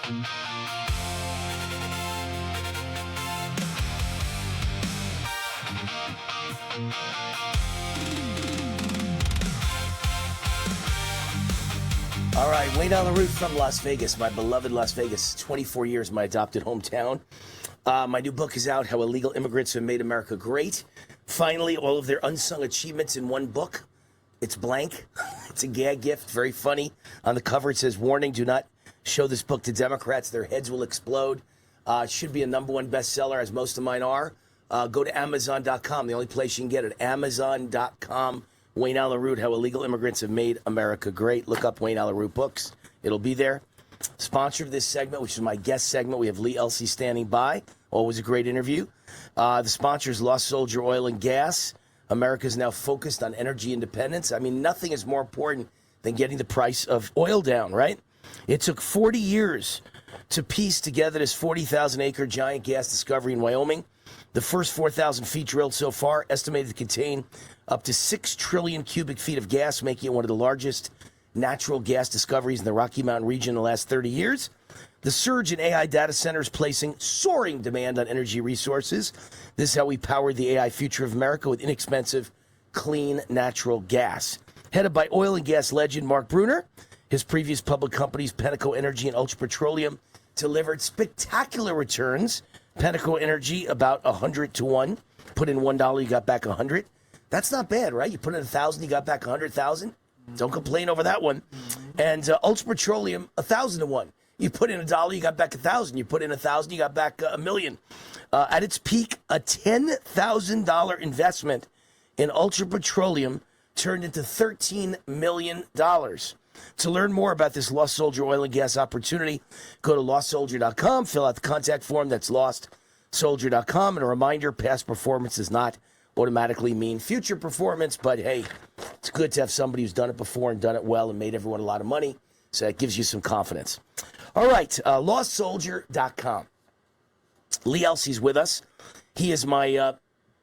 All right, Wayne Allyn from Las Vegas, my beloved Las Vegas, 24 years, my adopted hometown. My new book is out, How Illegal Immigrants Have Made America Great. Finally, all of their unsung achievements in one book. It's blank. It's a gag gift, very funny. On the cover, it says, warning, do not show this book to Democrats. Their heads will explode. It should be a #1 bestseller, as most of mine are. Go to Amazon.com, the only place you can get it, Amazon.com. Wayne Allyn Root, How Illegal Immigrants Have Made America Great. Look up Wayne Allyn Root Books. It'll be there. Sponsor of this segment, which is my guest segment, we have Lee Elsey standing by. Always a great interview. The sponsor is Lost Soldier Oil and Gas. America is now focused on energy independence. I mean, nothing is more important than getting the price of oil down, right? It took 40 years to piece together this 40,000-acre giant gas discovery in Wyoming. The first 4,000 feet drilled so far, estimated to contain up to 6 trillion cubic feet of gas, making it one of the largest natural gas discoveries in the Rocky Mountain region in the last 30 years. The surge in AI data centers placing soaring demand on energy resources. This is how we powered the AI future of America with inexpensive, clean, natural gas. Headed by oil and gas legend Mark Bruner, his previous public companies, Penteco Energy and Ultra Petroleum, delivered spectacular returns. Penteco Energy, about 100 to 1. Put in $1, you got back 100. That's not bad, right? You put in 1,000, you got back 100,000. Don't complain over that one. And Ultra Petroleum, 1,000 to 1. You put in $1, you got back 1,000. You put in 1,000, you got back $1 million. At its peak, a $10,000 investment in Ultra Petroleum turned into $13 million. To learn more about this Lost Soldier oil and gas opportunity, go to lostsoldier.com, fill out the contact form. That's lostsoldier.com. And a reminder, past performance does not automatically mean future performance, but hey, it's good to have somebody who's done it before and done it well and made everyone a lot of money, so that gives you some confidence. All right, lostsoldier.com. Lee Elsey's with us. He is my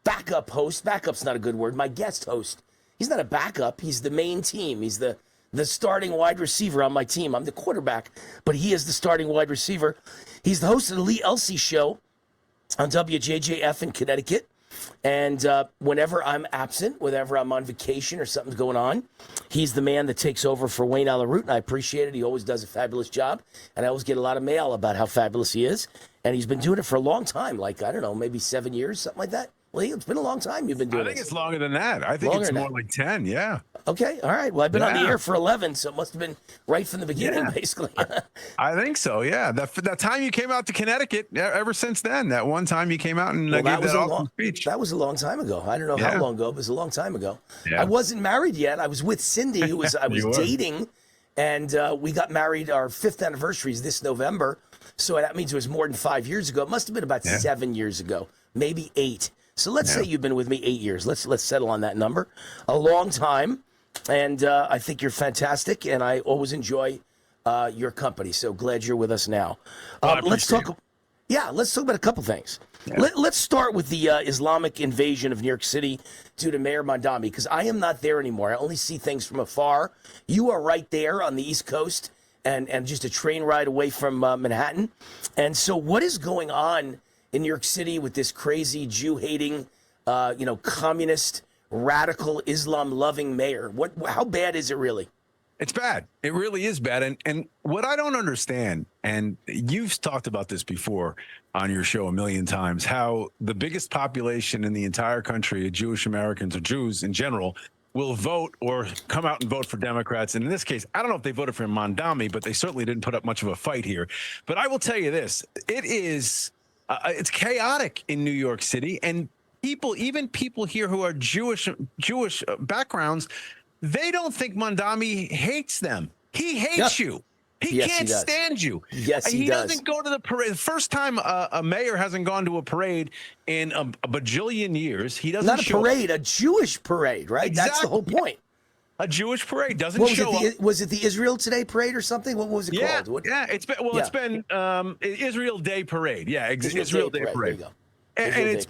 backup host. Backup's not a good word. My guest host. He's not a backup. He's the main team. He's the starting wide receiver on my team. I'm the quarterback, but he is the starting wide receiver. He's the host of the Lee Elsey Show on WJJF in Connecticut. And whenever I'm absent, whenever I'm on vacation or something's going on, he's the man that takes over for Wayne Allyn Root, and I appreciate it. He always does a fabulous job, and I always get a lot of mail about how fabulous he is. And he's been doing it for a long time, like, I don't know, maybe 7 years, something like that. Lee, it's been a long time you've been doing it. I think it's longer than that. I think it's more like 10, yeah. Okay, all right. Well, I've been on the air for 11, so it must have been right from the beginning, basically. I think so, yeah. That time you came out to Connecticut, ever since then, that one time you came out and gave that awesome speech. That was a long time ago. I don't know how long ago, but it was a long time ago. Yeah. I wasn't married yet. I was with Cindy, who I was dating, and we got married. Our 5th anniversary is this November, so that means it was more than 5 years ago. It must have been about 7 years ago, maybe 8. So let's say you've been with me 8 years. Let's settle on that number. A long time, and I think you're fantastic, and I always enjoy your company. So glad you're with us now. Let's talk. Yeah, let's talk about a couple things. Yeah. Let's start with the Islamic invasion of New York City due to Mayor Mondami, because I am not there anymore. I only see things from afar. You are right there on the East Coast, and just a train ride away from Manhattan. And so, what is going on in New York City with this crazy Jew-hating, communist, radical, Islam-loving mayor? How bad is it really? It's bad. It really is bad. And what I don't understand, and you've talked about this before on your show a million times, how the biggest population in the entire country, Jewish Americans or Jews in general, will vote or come out and vote for Democrats. And in this case, I don't know if they voted for Mondami, but they certainly didn't put up much of a fight here. But I will tell you this, it's chaotic in New York City, and even people here who are Jewish backgrounds, they don't think Mondami hates them. He hates you. He can't stand you. Yes, he does. He doesn't go to the parade. The first time a mayor hasn't gone to a parade in a bajillion years. He doesn't. Not a parade, a Jewish parade, right? Exactly. That's the whole point. A Jewish parade doesn't show up. Was it the Israel Today parade or something? What was it called? Yeah, it's been Israel Day Parade. Yeah, Israel Day Parade. And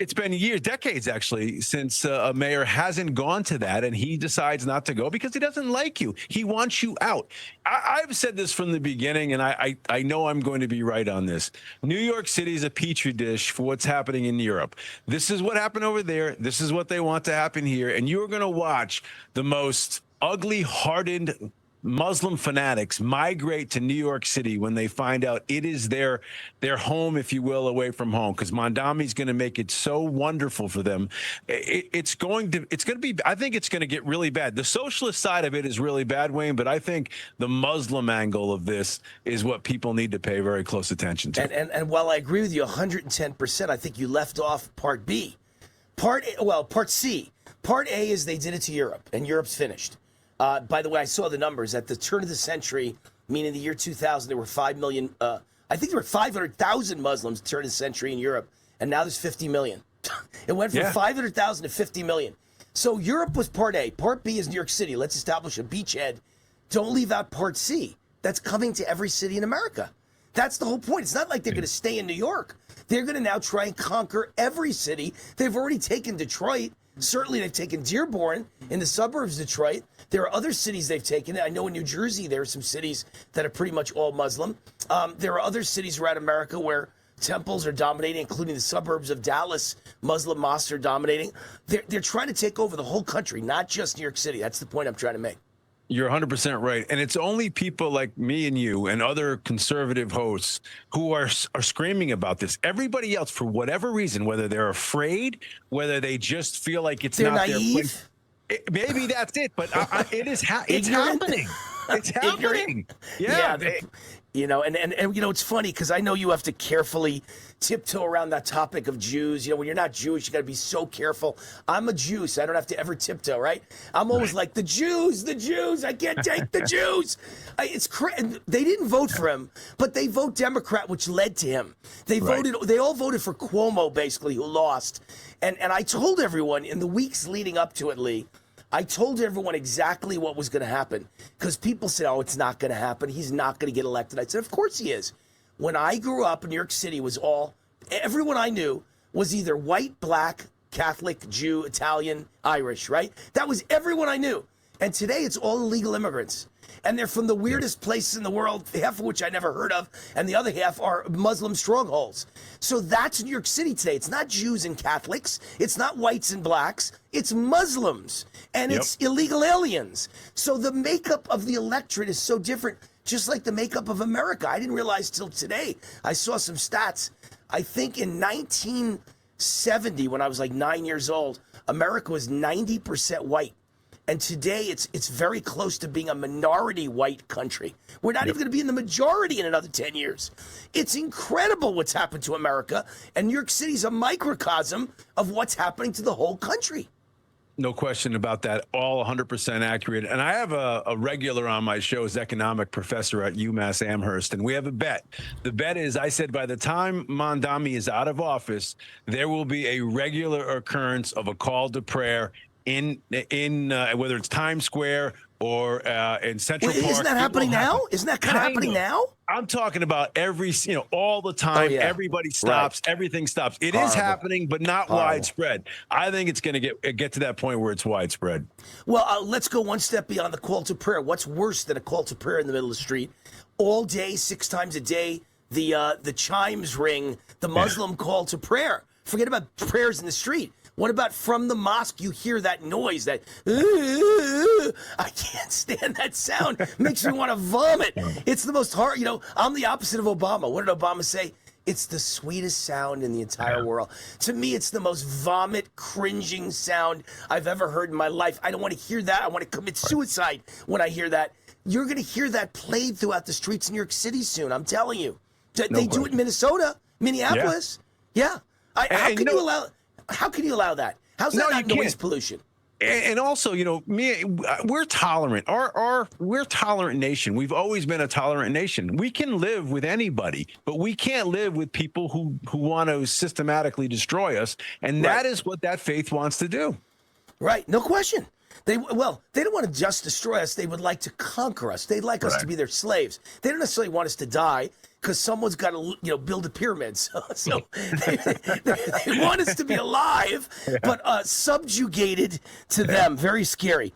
it's been years, decades actually, since a mayor hasn't gone to that, and he decides not to go because he doesn't like you. He wants you out. I've said this from the beginning, and I know I'm going to be right on this. New York City is a petri dish for what's happening in Europe. This is what happened over there. This is what they want to happen here. And you're going to watch the most ugly, hardened Muslim fanatics migrate to New York City when they find out it is their home, if you will, away from home. Because Mondami's going to make it so wonderful for them. It's going to be. I think it's going to get really bad. The socialist side of it is really bad, Wayne. But I think the Muslim angle of this is what people need to pay very close attention to. And while I agree with you 110%, I think you left off part B, part C. Part A is they did it to Europe, and Europe's finished. By the way, I saw the numbers. At the turn of the century, meaning the year 2000, there were 5 million, I think there were 500,000 Muslims at the turn of the century in Europe, and now there's 50 million. It went from 500,000 to 50 million. So Europe was part A. Part B is New York City. Let's establish a beachhead. Don't leave out part C. That's coming to every city in America. That's the whole point. It's not like they're going to stay in New York. They're going to now try and conquer every city. They've already taken Detroit. Certainly, they've taken Dearborn in the suburbs of Detroit. There are other cities they've taken. I know in New Jersey, there are some cities that are pretty much all Muslim. There are other cities around America where temples are dominating, including the suburbs of Dallas. Muslim mosques are dominating. They're trying to take over the whole country, not just New York City. That's the point I'm trying to make. You're 100% right. And it's only people like me and you and other conservative hosts who are screaming about this. Everybody else, for whatever reason, whether they're afraid, whether they just feel like it's they're not naive. their place. Maybe that's it, but it's happening. It's happening. Yeah. And it's funny because I know you have to carefully tiptoe around that topic of Jews. When you're not Jewish, you got to be so careful. I'm a Jew, so I don't have to ever tiptoe, right? I'm always like, the Jews, I can't take the Jews. It's crazy. They didn't vote for him, but they vote Democrat, which led to him. They all voted for Cuomo, basically, who lost. And I told everyone in the weeks leading up to it, Lee, I told everyone exactly what was going to happen because people said, oh, it's not going to happen. He's not going to get elected. I said, of course he is. When I grew up in New York City, everyone I knew was either white, black, Catholic, Jew, Italian, Irish, right? That was everyone I knew. And today it's all illegal immigrants. And they're from the weirdest places in the world, half of which I never heard of, and the other half are Muslim strongholds. So that's New York City today. It's not Jews and Catholics. It's not whites and blacks. It's Muslims, and it's illegal aliens. So the makeup of the electorate is so different, just like the makeup of America. I didn't realize till today. I saw some stats. I think in 1970, when I was like 9 years old, America was 90% white. And today, it's very close to being a minority white country. We're not even going to be in the majority in another 10 years. It's incredible what's happened to America. And New York City's a microcosm of what's happening to the whole country. No question about that. All 100% accurate. And I have a regular on my show, is economic professor at UMass Amherst, and we have a bet. The bet is, I said, by the time Mondami is out of office, there will be a regular occurrence of a call to prayer in whether it's Times Square or in Central Park. Isn't that happening now? Isn't that kind of happening now? I'm talking about all the time. Everybody stops. Right. Everything stops. It is happening, but not widespread. I think it's going to get to that point where it's widespread. Well, let's go one step beyond the call to prayer. What's worse than a call to prayer in the middle of the street? All day, 6 times a day, the chimes ring, the Muslim call to prayer. Forget about prayers in the street. What about from the mosque? You hear that noise, that, I can't stand that sound. Makes me want to vomit. It's the most hard, I'm the opposite of Obama. What did Obama say? It's the sweetest sound in the entire world. To me, it's the most vomit, cringing sound I've ever heard in my life. I don't want to hear that. I want to commit suicide when I hear that. You're going to hear that played throughout the streets in New York City soon. I'm telling you. They do it in Minnesota, Minneapolis. Yeah. How can you allow that? How's that not noise pollution? And also, we're tolerant. We're a tolerant nation. We've always been a tolerant nation. We can live with anybody, but we can't live with people who want to systematically destroy us. And that is what that faith wants to do. Right. No question. They don't want to just destroy us. They would like to conquer us. They'd like us to be their slaves. They don't necessarily want us to die, because someone's got to, build the pyramids. So they want us to be alive, but subjugated to them. Very scary.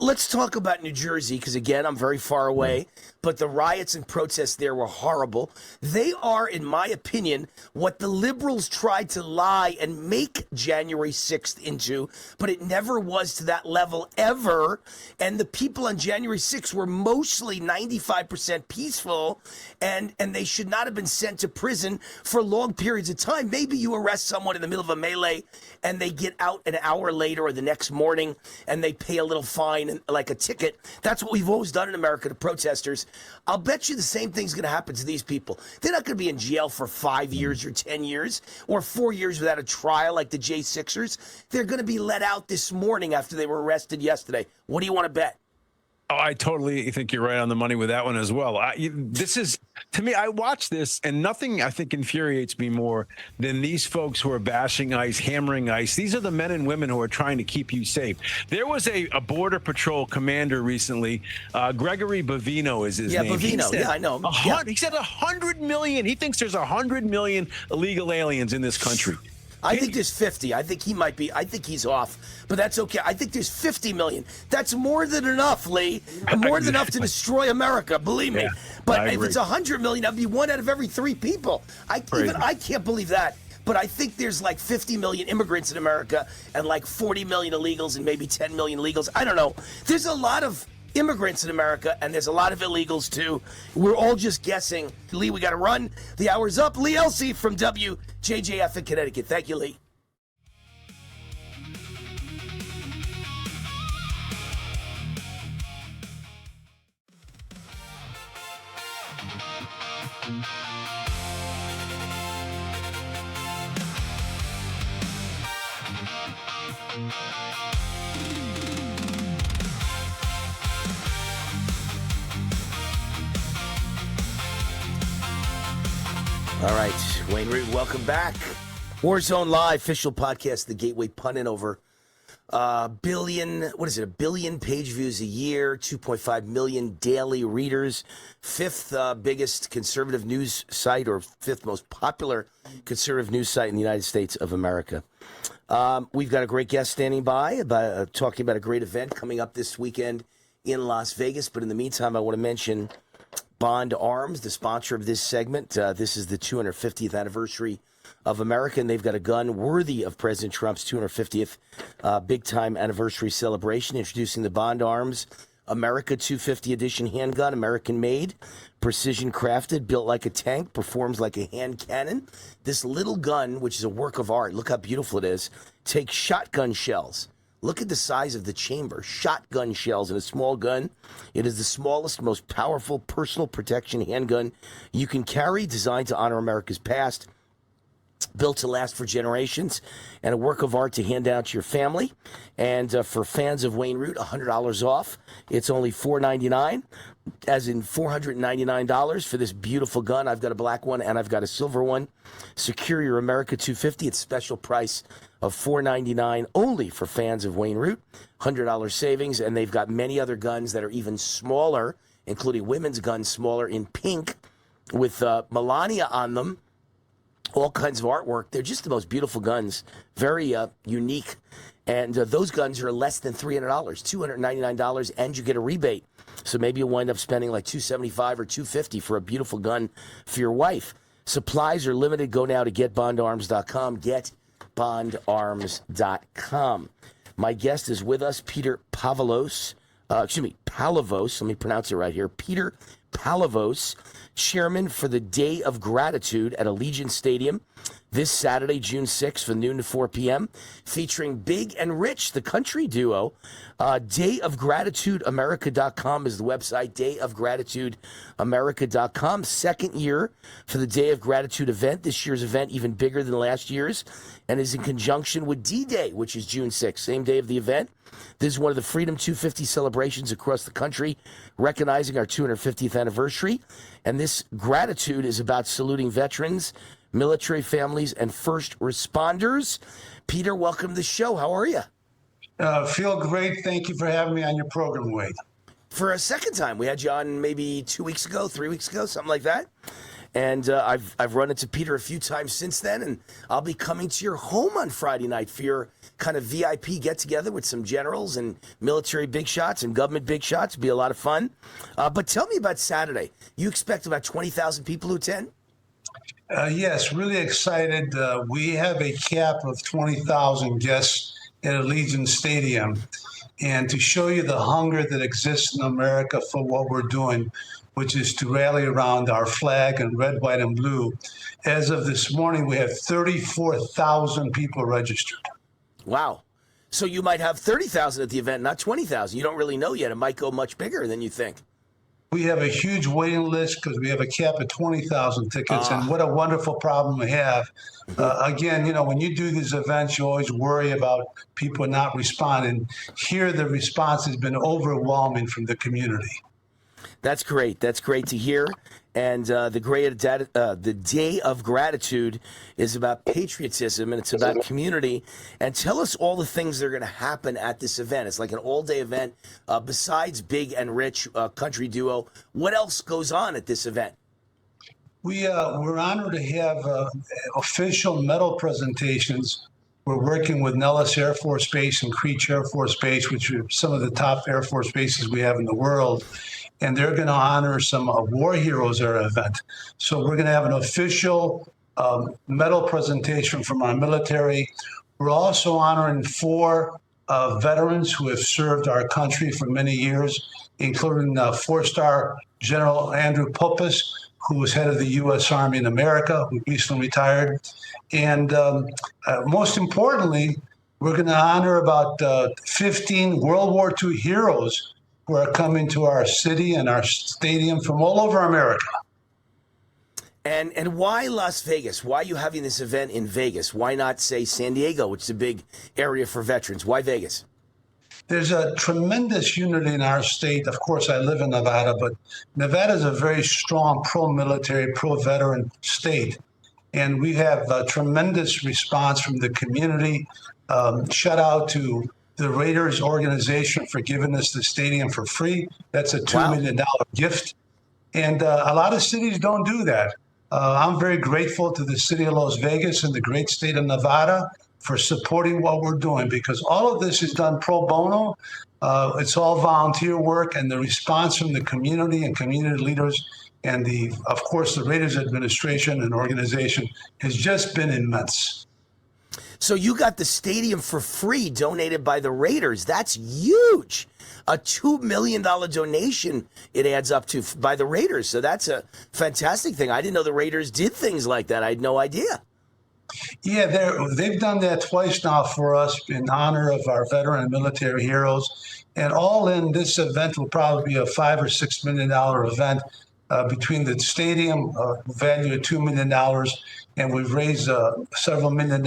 Let's talk about New Jersey, because again, I'm very far away, but the riots and protests there were horrible. They are, in my opinion, what the liberals tried to lie and make January 6th into, but it never was to that level ever. And the people on January 6th were mostly 95% peaceful, and they should not have been sent to prison for long periods of time. Maybe you arrest someone in the middle of a melee and they get out an hour later or the next morning and they pay a little fine, and like a ticket. That's what we've always done in America to protesters. I'll bet you the same thing's going to happen to these people. They're not going to be in jail for 5 years or 10 years or 4 years without a trial like the J6ers. They're going to be let out this morning after they were arrested yesterday. What do you want to bet? Oh, I totally think you're right on the money with that one as well. This is, to me, I watch this and nothing I think infuriates me more than these folks who are bashing ICE, hammering ICE. These are the men and women who are trying to keep you safe. There was a Border Patrol commander recently, Gregory Bovino is his name. Bovino. Yeah, I know. He said 100 million. He thinks there's 100 million illegal aliens in this country. I think there's 50. I think he's off, but that's okay. I think there's 50 million. That's more than enough, Lee. More than enough to destroy America, believe me. But if it's 100 million, that'd be 1 out of every 3 people. I can't believe that. But I think there's like 50 million immigrants in America and like 40 million illegals and maybe 10 million illegals. I don't know. There's a lot of immigrants in America, and there's a lot of illegals too. We're all just guessing. Lee, we got to run. The hour's up. Lee Elsey from WJJF in Connecticut. Thank you, Lee. All right, Wayne Root, welcome back. Warzone Live, official podcast, the Gateway, punting over a billion page views a year, 2.5 million daily readers, fifth biggest conservative news site, or fifth most popular conservative news site in the United States of America. We've got a great guest standing by, talking about a great event coming up this weekend in Las Vegas. But in the meantime, I want to mention Bond Arms, the sponsor of this segment. This is the 250th anniversary of America, and they've got a gun worthy of President Trump's 250th big-time anniversary celebration, introducing the Bond Arms America 250 edition handgun, American-made, precision-crafted, built like a tank, performs like a hand cannon. This little gun, which is a work of art, look how beautiful it is, takes shotgun shells. Look at the size of the chamber. Shotgun shells in a small gun. It is the smallest, most powerful personal protection handgun you can carry, designed to honor America's past, built to last for generations, and a work of art to hand out to your family. And for fans of Wayne Root, $100 off. It's only $499, as in $499 for this beautiful gun. I've got a black one and I've got a silver one. Secure your America 250. It's special price of $499 only for fans of Wayne Root. $100 savings, and they've got many other guns that are even smaller, including women's guns, smaller in pink with Melania on them. All kinds of artwork. They're just the most beautiful guns, very unique. And those guns are less than $300, $299, and you get a rebate. So maybe you'll wind up spending like $275 or $250 for a beautiful gun for your wife. Supplies are limited. Go now to getbondarms.com. Getbondarms.com. My guest is with us, Peter Palavos. Let me pronounce it right here. Peter Palavos, chairman for the Day of Gratitude at Allegiant Stadium this Saturday, June 6th, from noon to 4 p.m., featuring Big and Rich, the country duo. DayofGratitudeAmerica.com is the website, DayofGratitudeAmerica.com. Second year for the Day of Gratitude event. This year's event even bigger than last year's, and is in conjunction with D-Day, which is June 6th, same day of the event. This is one of the Freedom 250 celebrations across the country, recognizing our 250th anniversary. And this gratitude is about saluting veterans, military families, and first responders. Peter, welcome to the show. How are you? Feel great. Thank you for having me on your program, Wade. For a second time. We had you on maybe 2 weeks ago, 3 weeks ago, something like that. And I've run into Peter a few times since then, and I'll be coming to your home on Friday night for your kind of VIP get-together with some generals and military big shots and government big shots. It'll be a lot of fun. But tell me about Saturday. You expect about 20,000 people to attend? Yes, really excited. We have a cap of 20,000 guests at Allegiant Stadium. And to show you the hunger that exists in America for what we're doing, which is to rally around our flag in red, white, and blue. As of this morning, we have 34,000 people registered. Wow. So you might have 30,000 at the event, not 20,000. You don't really know yet. It might go much bigger than you think. We have a huge waiting list because we have a cap of 20,000 tickets. And what a wonderful problem we have. Again, when you do these events, you always worry about people not responding. Here, the response has been overwhelming from the community. That's great. That's great to hear. And the Day of Gratitude is about patriotism, and it's about community. And tell us all the things that are going to happen at this event. It's like an all-day event. Besides Big and Rich country duo, what else goes on at this event? We're honored to have official medal presentations. We're working with Nellis Air Force Base and Creech Air Force Base, which are some of the top Air Force bases we have in the world. And they're going to honor some war heroes at our event. So we're going to have an official medal presentation from our military. We're also honoring 4 veterans who have served our country for many years, including 4-star General Andrew Poppas, who was head of the U.S. Army in America, who recently retired. And most importantly, we're going to honor about 15 World War II heroes who are coming to our city and our stadium from all over America. And why Las Vegas? Why are you having this event in Vegas? Why not, say, San Diego, which is a big area for veterans? Why Vegas? There's a tremendous unity in our state. Of course, I live in Nevada, but Nevada is a very strong pro-military, pro-veteran state. And we have a tremendous response from the community. Shout out to the Raiders organization for giving us the stadium for free. That's a $2 million gift. And a lot of cities don't do that. I'm very grateful to the city of Las Vegas and the great state of Nevada for supporting what we're doing, because all of this is done pro bono. It's all volunteer work, and the response from the community and community leaders and of course, the Raiders administration and organization has just been immense. So you got the stadium for free donated by the Raiders. That's huge. A $2 million donation it adds up to by the Raiders. So that's a fantastic thing. I didn't know the Raiders did things like that. I had no idea. Yeah, they've done that twice now for us in honor of our veteran and military heroes. And all in, this event will probably be a $5 or $6 million event between the stadium, value of $2 million, and we've raised several $1 million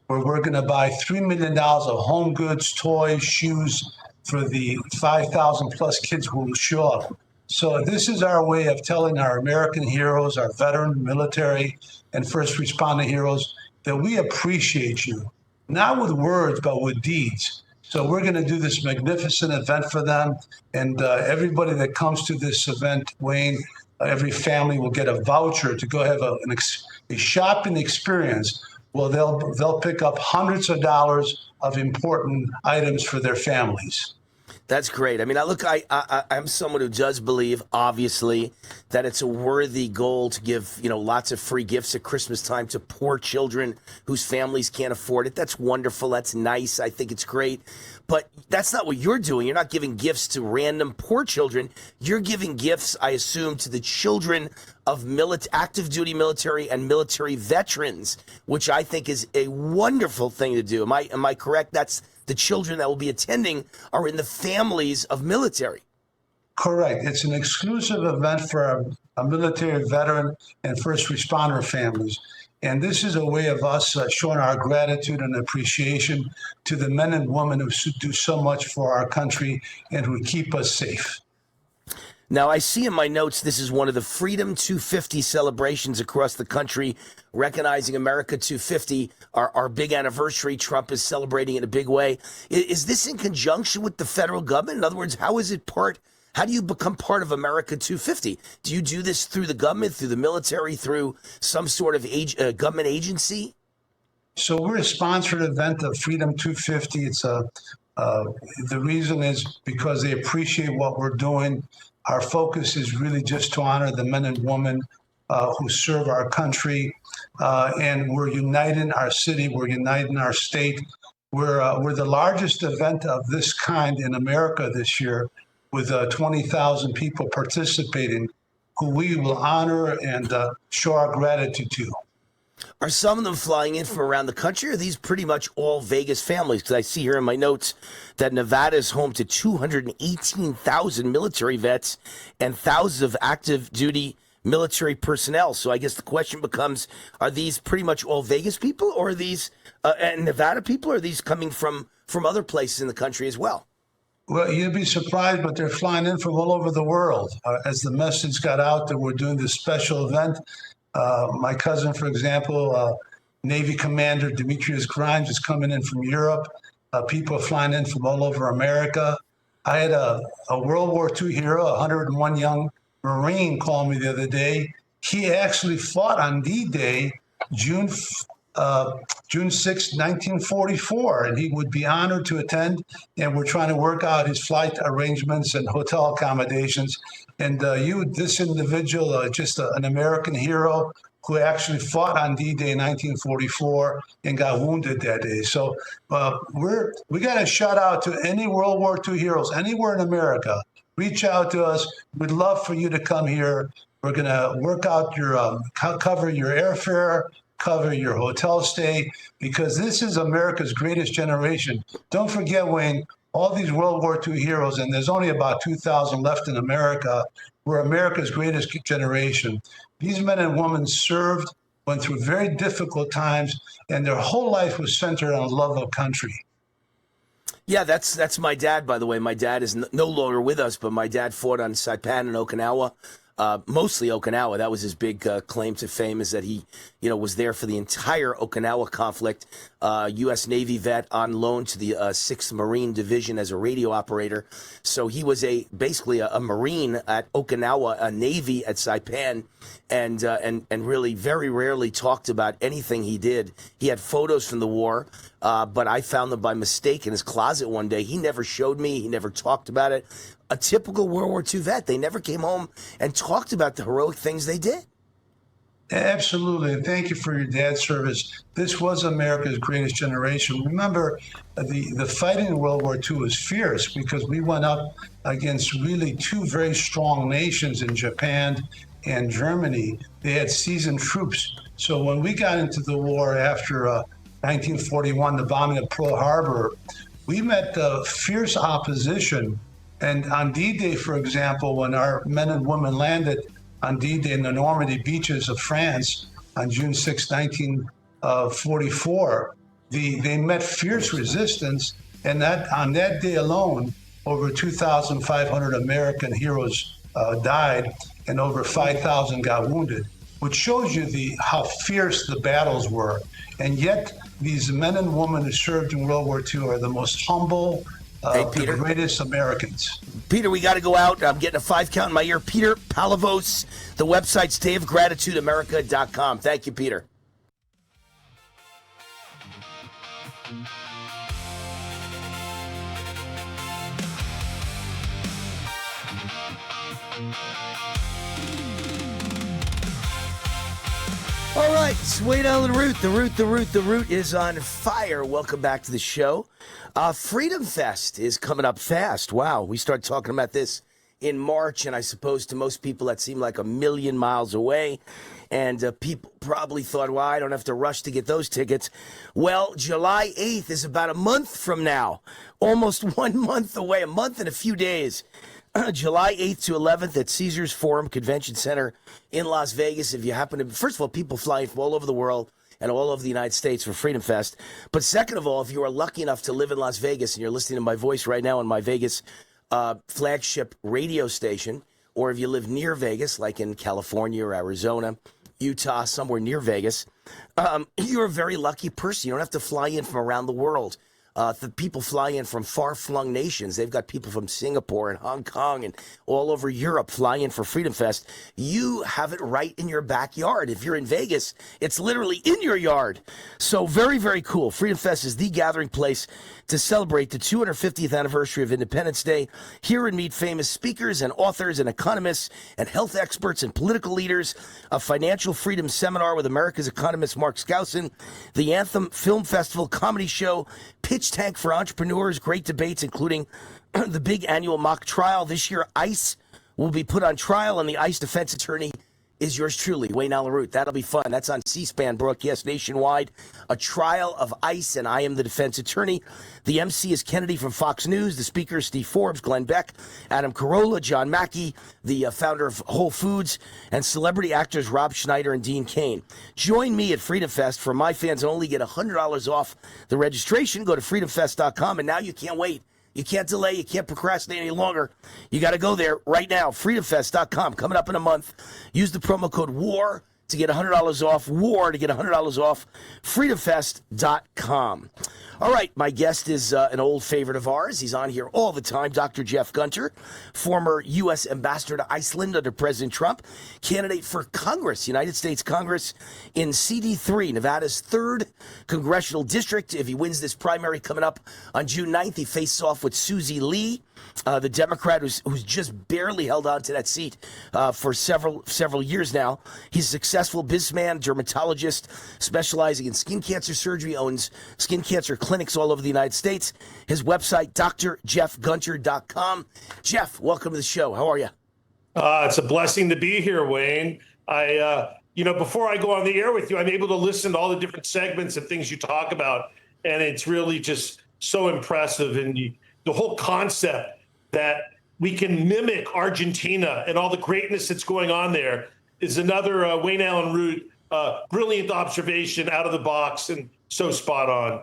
where we're going to buy $3 million of home goods, toys, shoes for the 5,000 plus kids who will show up. So this is our way of telling our American heroes, our veteran, military, and first responder heroes that we appreciate you, not with words, but with deeds. So we're going to do this magnificent event for them. And everybody that comes to this event, Wayne, every family will get a voucher to go have a shopping experience. Well, they'll pick up hundreds of dollars of important items for their families. That's great. I mean, I'm someone who does believe, obviously, that it's a worthy goal to give, lots of free gifts at Christmas time to poor children whose families can't afford it. That's wonderful. That's nice. I think it's great. But that's not what you're doing. You're not giving gifts to random poor children. You're giving gifts, I assume, to the children of active duty military and military veterans, which I think is a wonderful thing to do. Am I correct? That's the children that will be attending are in the families of military. Correct. It's an exclusive event for our military veteran and first responder families. And this is a way of us showing our gratitude and appreciation to the men and women who do so much for our country and who keep us safe. Now, I see in my notes this is one of the Freedom 250 celebrations across the country, recognizing America 250, our big anniversary. Trump is celebrating in a big way. Is this in conjunction with the federal government? In other words, how is it How do you become part of America 250? Do you do this through the government, through the military, through some sort of government agency? So we're a sponsored event of Freedom 250. The reason is because they appreciate what we're doing. Our focus is really just to honor the men and women who serve our country, and we're uniting our city. We're uniting our state. We're the largest event of this kind in America this year, with 20,000 people participating, who we will honor and show our gratitude to. Are some of them flying in from around the country, or are these pretty much all Vegas families? Because I see here in my notes that Nevada is home to 218,000 military vets and thousands of active duty military personnel. So I guess the question becomes, are these pretty much all Vegas people, or are these and Nevada people, or are these coming from other places in the country as well? Well, you'd be surprised, but they're flying in from all over the world. As the message got out that we're doing this special event, my cousin, for example, Navy Commander Demetrius Grimes is coming in from Europe. People are flying in from all over America. I had a World War II hero, a 101 young Marine, call me the other day. He actually fought on D-Day, June 6, 1944, and he would be honored to attend. And we're trying to work out his flight arrangements and hotel accommodations. And this individual, just an American hero who actually fought on D-Day 1944 and got wounded that day. So we got a shout out to any World War II heroes anywhere in America. Reach out to us. We'd love for you to come here. We're going to work out your cover your airfare, cover your hotel stay, because this is America's greatest generation. Don't forget, Wayne, all these World War II heroes, and there's only about 2,000 left in America, were America's greatest generation. These men and women served, went through very difficult times, and their whole life was centered on love of country. Yeah, that's my dad, by the way. My dad is no longer with us, but my dad fought on Saipan in Okinawa. Mostly Okinawa. That was his big claim to fame, is that he, was there for the entire Okinawa conflict. U.S. Navy vet on loan to the 6th Marine Division as a radio operator. So he was basically a Marine at Okinawa, a Navy at Saipan, and really very rarely talked about anything he did. He had photos from the war, but I found them by mistake in his closet one day. He never showed me. He never talked about it. A typical World War II vet. They never came home and talked about the heroic things they did. Absolutely. And thank you for your dad's service. This was America's greatest generation. Remember, the fighting in World War II was fierce because we went up against really two very strong nations in Japan and Germany. They had seasoned troops. So when we got into the war after 1941, the bombing of Pearl Harbor, we met fierce opposition. And on D-Day, for example, when our men and women landed on D-Day in the Normandy beaches of France on June 6, 1944, they met fierce resistance. And on that day alone, over 2,500 American heroes died and over 5,000 got wounded, which shows you how fierce the battles were. And yet, these men and women who served in World War II are the most humble, hey, Peter, the greatest Americans. Peter, we got to go out. I'm getting a 5 count in my ear. Peter Palavos. The website's dayofgratitudeamerica.com. Thank you, Peter. All right, it's way down the route. The route is on fire. Welcome back to the show. Freedom Fest is coming up fast. Wow, we started talking about this in March, and I suppose to most people that seemed like a million miles away. And people probably thought, well, I don't have to rush to get those tickets. Well, July 8th is about a month from now, almost 1 month away, a month and a few days. July 8th to 11th at Caesars Forum Convention Center in Las Vegas. If you happen to, first of all, people flying from all over the world and all over the United States for Freedom Fest. But second of all, if you are lucky enough to live in Las Vegas and you're listening to my voice right now on my Vegas flagship radio station, or if you live near Vegas, like in California or Arizona, Utah, somewhere near Vegas, you're a very lucky person. You don't have to fly in from around the world. The people fly in from far-flung nations. They've got people from Singapore and Hong Kong and all over Europe fly in for Freedom Fest. You have it right in your backyard. If you're in Vegas, it's literally in your yard. So very, very cool. Freedom Fest is the gathering place to celebrate the 250th anniversary of Independence Day. Hear and meet famous speakers and authors and economists and health experts and political leaders. A financial freedom seminar with America's economist Mark Skousen. The Anthem Film Festival comedy show. Pitch Tank for entrepreneurs. Great debates, including the big annual mock trial. This year, ICE will be put on trial, and the ICE defense attorney is yours truly, Wayne Allyn. That'll be fun. That's on C-SPAN, broadcast nationwide. A trial of ICE, and I am the defense attorney. The MC is Kennedy from Fox News. The speakers, Steve Forbes, Glenn Beck, Adam Carolla, John Mackey, the founder of Whole Foods, and celebrity actors Rob Schneider and Dean Cain. Join me at Freedom Fest. For my fans only, get $100 off the registration. Go to freedomfest.com, and now you can't wait. You can't delay. You can't procrastinate any longer. You got to go there right now. Freedomfest.com. Coming up in a month. Use the promo code WAR to get $100 off. WAR to get $100 off. Freedomfest.com. All right, my guest is an old favorite of ours. He's on here all the time, Dr. Jeff Gunter, former U.S. ambassador to Iceland under President Trump, candidate for Congress, United States Congress in CD3, Nevada's 3rd congressional district. If he wins this primary coming up on June 9th, he faces off with Susie Lee, the Democrat who's just barely held on to that seat for several years now. He's a successful businessman, dermatologist, specializing in skin cancer surgery, owns skin cancer clinics all over the United States. His website, drjeffgunter.com. Jeff, welcome to the show. How are you? It's a blessing to be here, Wayne. Before I go on the air with you, I'm able to listen to all the different segments and things you talk about, and it's really just so impressive. And the whole concept that we can mimic Argentina and all the greatness that's going on there is another Wayne Allyn Root brilliant observation out of the box and so spot on.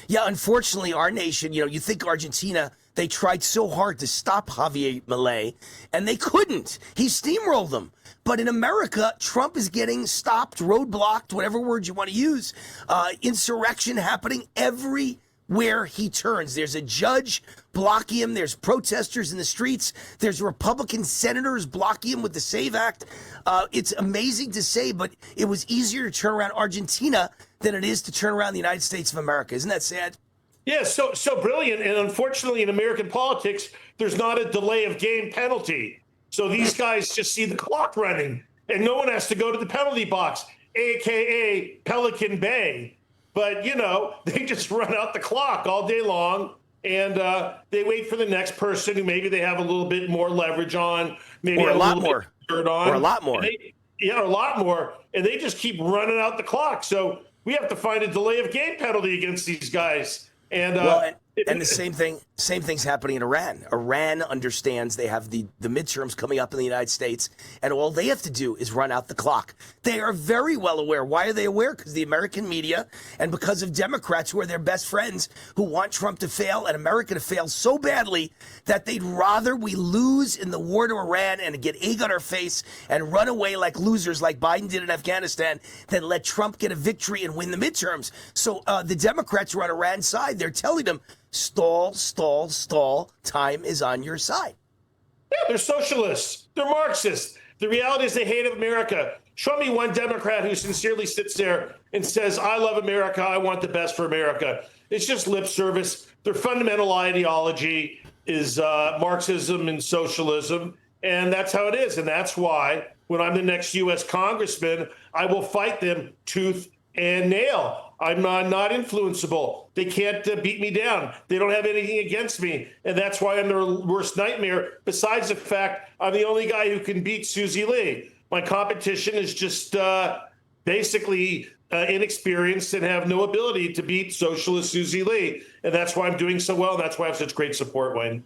Yeah, unfortunately, our nation, you think Argentina, they tried so hard to stop Javier Milei, and they couldn't. He steamrolled them. But in America, Trump is getting stopped, roadblocked, whatever word you want to use. Insurrection happening everywhere he turns. There's a judge blocking him. There's protesters in the streets. There's Republican senators blocking him with the SAVE Act. It's amazing to say, but it was easier to turn around Argentina than it is to turn around the United States of America. Isn't that sad? Yeah, so brilliant. And unfortunately, in American politics, there's not a delay of game penalty. So these guys just see the clock running, and no one has to go to the penalty box, a.k.a. Pelican Bay. But, they just run out the clock all day long, and they wait for the next person who maybe they have a little bit more leverage on, maybe or a lot more. Or a lot more. A lot more. And they just keep running out the clock. So we have to find a delay of game penalty against these guys. And and the same thing's happening in Iran. Iran understands they have the midterms coming up in the United States, and all they have to do is run out the clock. They are very well aware. Why are they aware? Because the American media and because of Democrats who are their best friends who want Trump to fail and America to fail so badly that they'd rather we lose in the war to Iran and get egg on our face and run away like losers like Biden did in Afghanistan than let Trump get a victory and win the midterms. So the Democrats are on Iran's side. They're telling them, stall, stall, stall. Time is on your side. Yeah, they're socialists. They're Marxists. The reality is they hate America. Show me one Democrat who sincerely sits there and says, I love America. I want the best for America. It's just lip service. Their fundamental ideology is Marxism and socialism. And that's how it is. And that's why when I'm the next U.S. congressman, I will fight them tooth and nail. I'm not influenceable. They can't beat me down. They don't have anything against me. And that's why I'm their worst nightmare, besides the fact I'm the only guy who can beat Susie Lee. My competition is just basically inexperienced and have no ability to beat socialist Susie Lee. And that's why I'm doing so well. And that's why I have such great support, Wayne.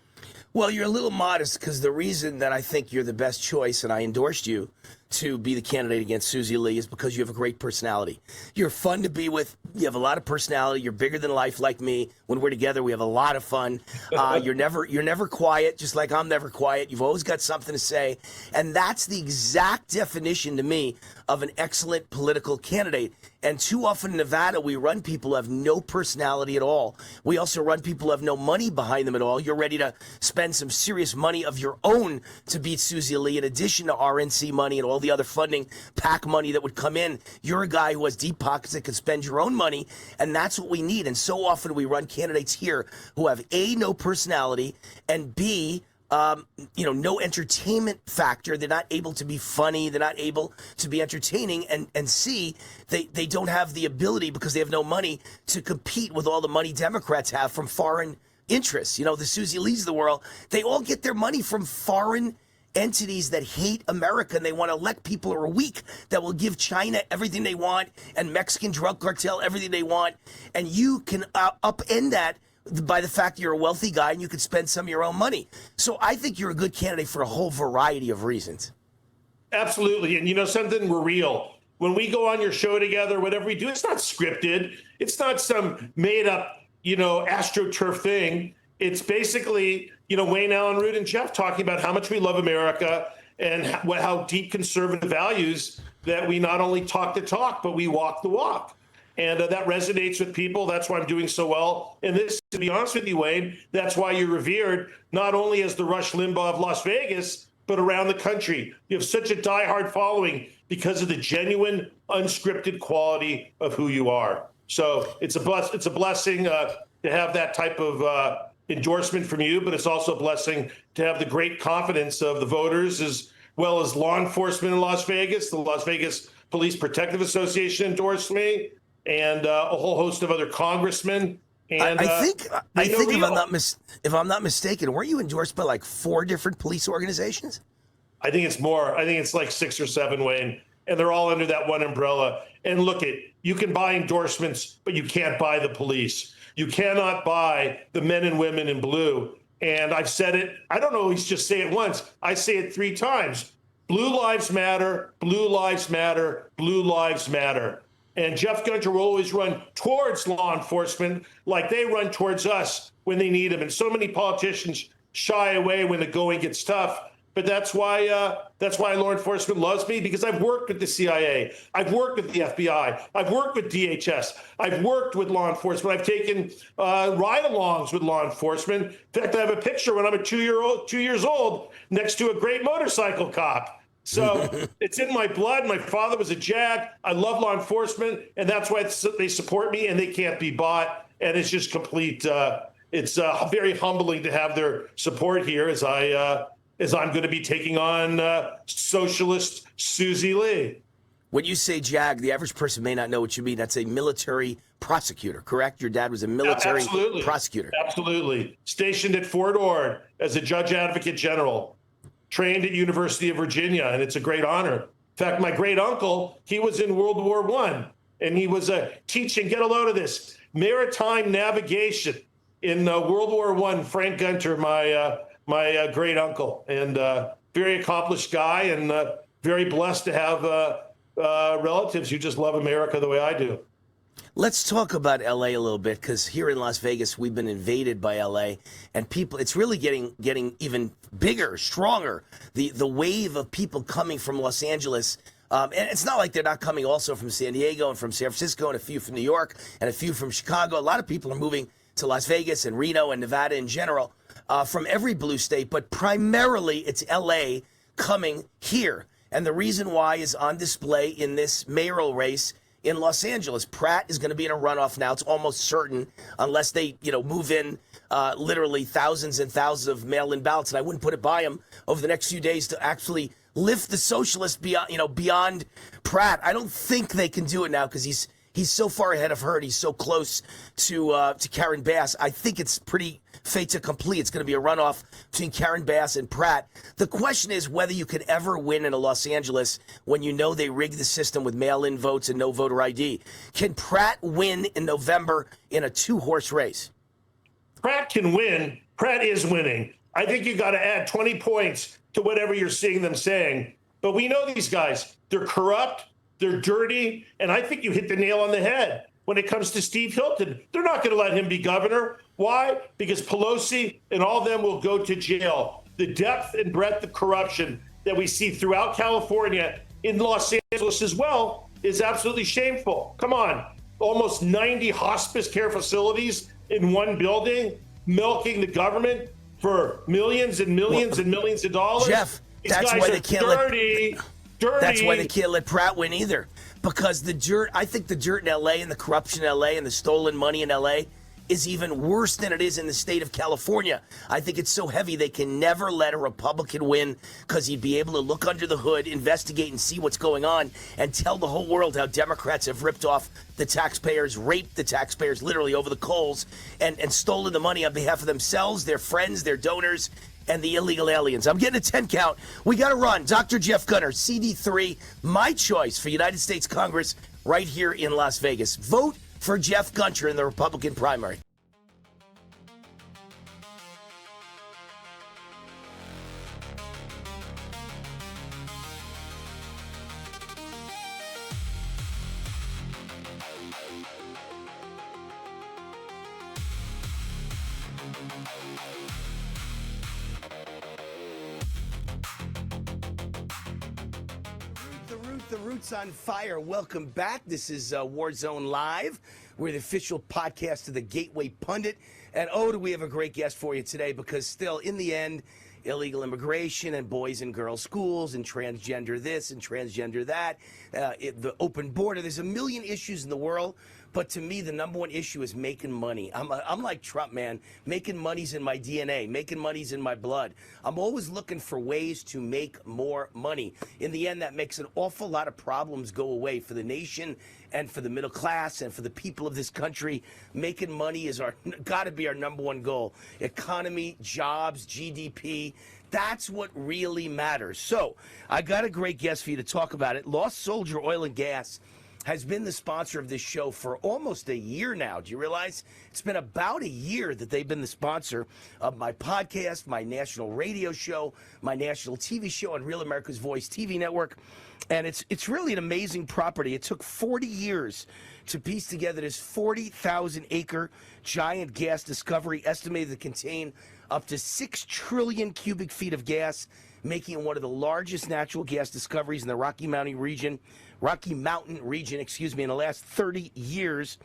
Well, you're a little modest because the reason that I think you're the best choice and I endorsed you to be the candidate against Susie Lee is because you have a great personality. You're fun to be with. You have a lot of personality. You're bigger than life, like me. When we're together, we have a lot of fun. You're never quiet, just like I'm never quiet. You've always got something to say, and that's the exact definition to me of an excellent political candidate. And too often in Nevada, we run people who have no personality at all. We also run people who have no money behind them at all. You're ready to spend some serious money of your own to beat Susie Lee, in addition to RNC money and all the other funding, PAC money that would come in. You're a guy who has deep pockets that can spend your own money, and that's what we need. And so often we run candidates here who have A, no personality, and B, no entertainment factor. They're not able to be funny. They're not able to be entertaining. And C, they don't have the ability, because they have no money, to compete with all the money Democrats have from foreign interests. The Susie Lees of the world, they all get their money from foreign entities that hate America, and they want to elect people who are weak, that will give China everything they want and Mexican drug cartel everything they want. And you can upend that by the fact that you're a wealthy guy and you could spend some of your own money. So I think you're a good candidate for a whole variety of reasons. Absolutely. And something, we're real. When we go on your show together, whatever we do, it's not scripted. It's not some made up, AstroTurf thing. It's basically, Wayne, Allyn, Root, and Jeff talking about how much we love America and how deep conservative values that we not only talk the talk, but we walk the walk. And that resonates with people. That's why I'm doing so well. And this, to be honest with you, Wayne, that's why you're revered, not only as the Rush Limbaugh of Las Vegas, but around the country. You have such a diehard following because of the genuine, unscripted quality of who you are. So it's a blessing to have that type of endorsement from you, but it's also a blessing to have the great confidence of the voters, as well as law enforcement in Las Vegas. The Las Vegas Police Protective Association endorsed me, and a whole host of other congressmen. And I think if I'm not mistaken, weren't you endorsed by like 4 different police organizations? I think it's more. I think it's like 6 or 7, Wayne, and they're all under that one umbrella. And look, you can buy endorsements, but you can't buy the police. You cannot buy the men and women in blue. And I've said it. I don't always just say it once. I say it 3 times. Blue lives matter. Blue lives matter. Blue lives matter. And Jeff Gunter will always run towards law enforcement like they run towards us when they need them. And so many politicians shy away when the going gets tough. But that's why law enforcement loves me, because I've worked with the CIA. I've worked with the FBI. I've worked with DHS. I've worked with law enforcement. I've taken ride-alongs with law enforcement. In fact, I have a picture when I'm 2 years old next to a great motorcycle cop. So it's in my blood. My father was a JAG. I love law enforcement, and that's why they support me, and they can't be bought. And it's just complete. It's very humbling to have their support here as I'm going to be taking on socialist Susie Lee. When you say JAG, the average person may not know what you mean. That's a military prosecutor, correct? Your dad was a military prosecutor. Absolutely. Stationed at Fort Ord as a judge advocate general. Trained at University of Virginia, and it's a great honor. In fact, my great uncle, he was in World War I, and he was teaching, get a load of this, maritime navigation in World War I. Frank Gunter, my great uncle, and very accomplished guy, and very blessed to have relatives who just love America the way I do. Let's talk about L.A. a little bit, because here in Las Vegas, we've been invaded by L.A. and people. It's really getting even bigger, stronger. The wave of people coming from Los Angeles, and it's not like they're not coming also from San Diego and from San Francisco and a few from New York and a few from Chicago. A lot of people are moving to Las Vegas and Reno and Nevada in general, from every blue state, but primarily it's L.A. coming here. And the reason why is on display in this mayoral race in Los Angeles. Pratt is going to be in a runoff now. It's almost certain, unless they, move in literally thousands and thousands of mail-in ballots. And I wouldn't put it by him over the next few days to actually lift the socialists beyond Pratt. I don't think they can do it now because he's so far ahead of her. He's so close to Karen Bass. I think it's pretty fait accompli. It's going to be a runoff between Karen Bass and Pratt. The question is whether you could ever win in Los Angeles when you know they rigged the system with mail-in votes and no voter ID. Can Pratt win in November in a 2-horse race? Pratt can win. Pratt is winning. I think you got to add 20 points to whatever you're seeing them saying. But we know these guys. They're corrupt. They're dirty. And I think you hit the nail on the head when it comes to Steve Hilton. They're not going to let him be governor. Why? Because Pelosi and all of them will go to jail. The depth and breadth of corruption that we see throughout California, in Los Angeles as well, is absolutely shameful. Come on. Almost 90 hospice care facilities in one building, milking the government for millions and millions and millions of dollars. Jeff, These that's guys why are they can't dirty. That's why they can't let Pratt win either. Because the dirt, I think the dirt in L.A. and the corruption in L.A. and the stolen money in L.A. is even worse than it is in the state of California. I think it's so heavy they can never let a Republican win because he'd be able to look under the hood, investigate and see what's going on and tell the whole world how Democrats have ripped off the taxpayers, raped the taxpayers literally over the coals and stolen the money on behalf of themselves, their friends, their donors, and the illegal aliens. I'm getting a 10 count. We got to run. Dr. Jeff Gunter, CD3, my choice for United States Congress right here in Las Vegas. Vote for Jeff Gunter in the Republican primary. The Root's on fire. Welcome back. This is Warzone Live. We're the official podcast of the Gateway Pundit. And do we have a great guest for you today, because still, in the end, illegal immigration and boys and girls schools and transgender this and transgender that, the open border. There's a million issues in the world. But to me, the number one issue is making money. I'm like Trump, man. Making money's in my DNA. Making money's in my blood. I'm always looking for ways to make more money. In the end, that makes an awful lot of problems go away for the nation and for the middle class and for the people of this country. Making money is got to be our number one goal. Economy, jobs, GDP. That's what really matters. So I got a great guest for you to talk about it. Lost Soldier Oil and Gas has been the sponsor of this show for almost a year now. Do you realize? It's been about a year that they've been the sponsor of my podcast, my national radio show, my national TV show on Real America's Voice TV network. And it's really an amazing property. It took 40 years to piece together this 40,000-acre giant gas discovery, estimated to contain up to 6 trillion cubic feet of gas, making it one of the largest natural gas discoveries in the Rocky Mountain region, in the last 30 years.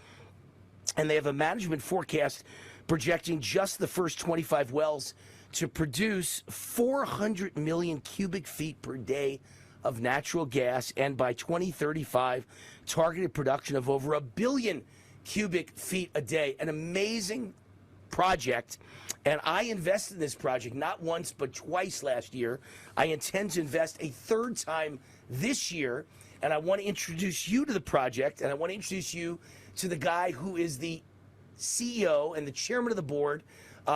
And they have a management forecast projecting just the first 25 wells to produce 400 million cubic feet per day of natural gas, and by 2035, targeted production of over 1 billion cubic feet a day. An amazing project. And I invested in this project not once but twice last year. I intend to invest a third time this year. And I want to introduce you to the project, and I want to introduce you to the guy who is the CEO and the chairman of the board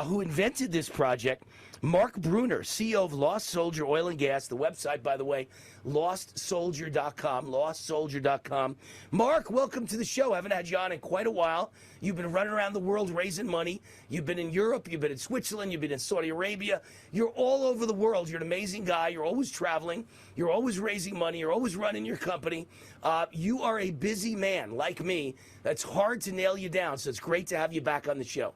who invented this project, Mark Bruner, CEO of Lost Soldier Oil and Gas. The website, by the way, lostsoldier.com. Mark, welcome to the show. I haven't had you on in quite a while. You've been running around the world raising money. You've been in Europe. You've been in Switzerland. You've been in Saudi Arabia. You're all over the world. You're an amazing guy. You're always traveling. You're always raising money. You're always running your company. You are a busy man like me. That's hard to nail you down, so it's great to have you back on the show.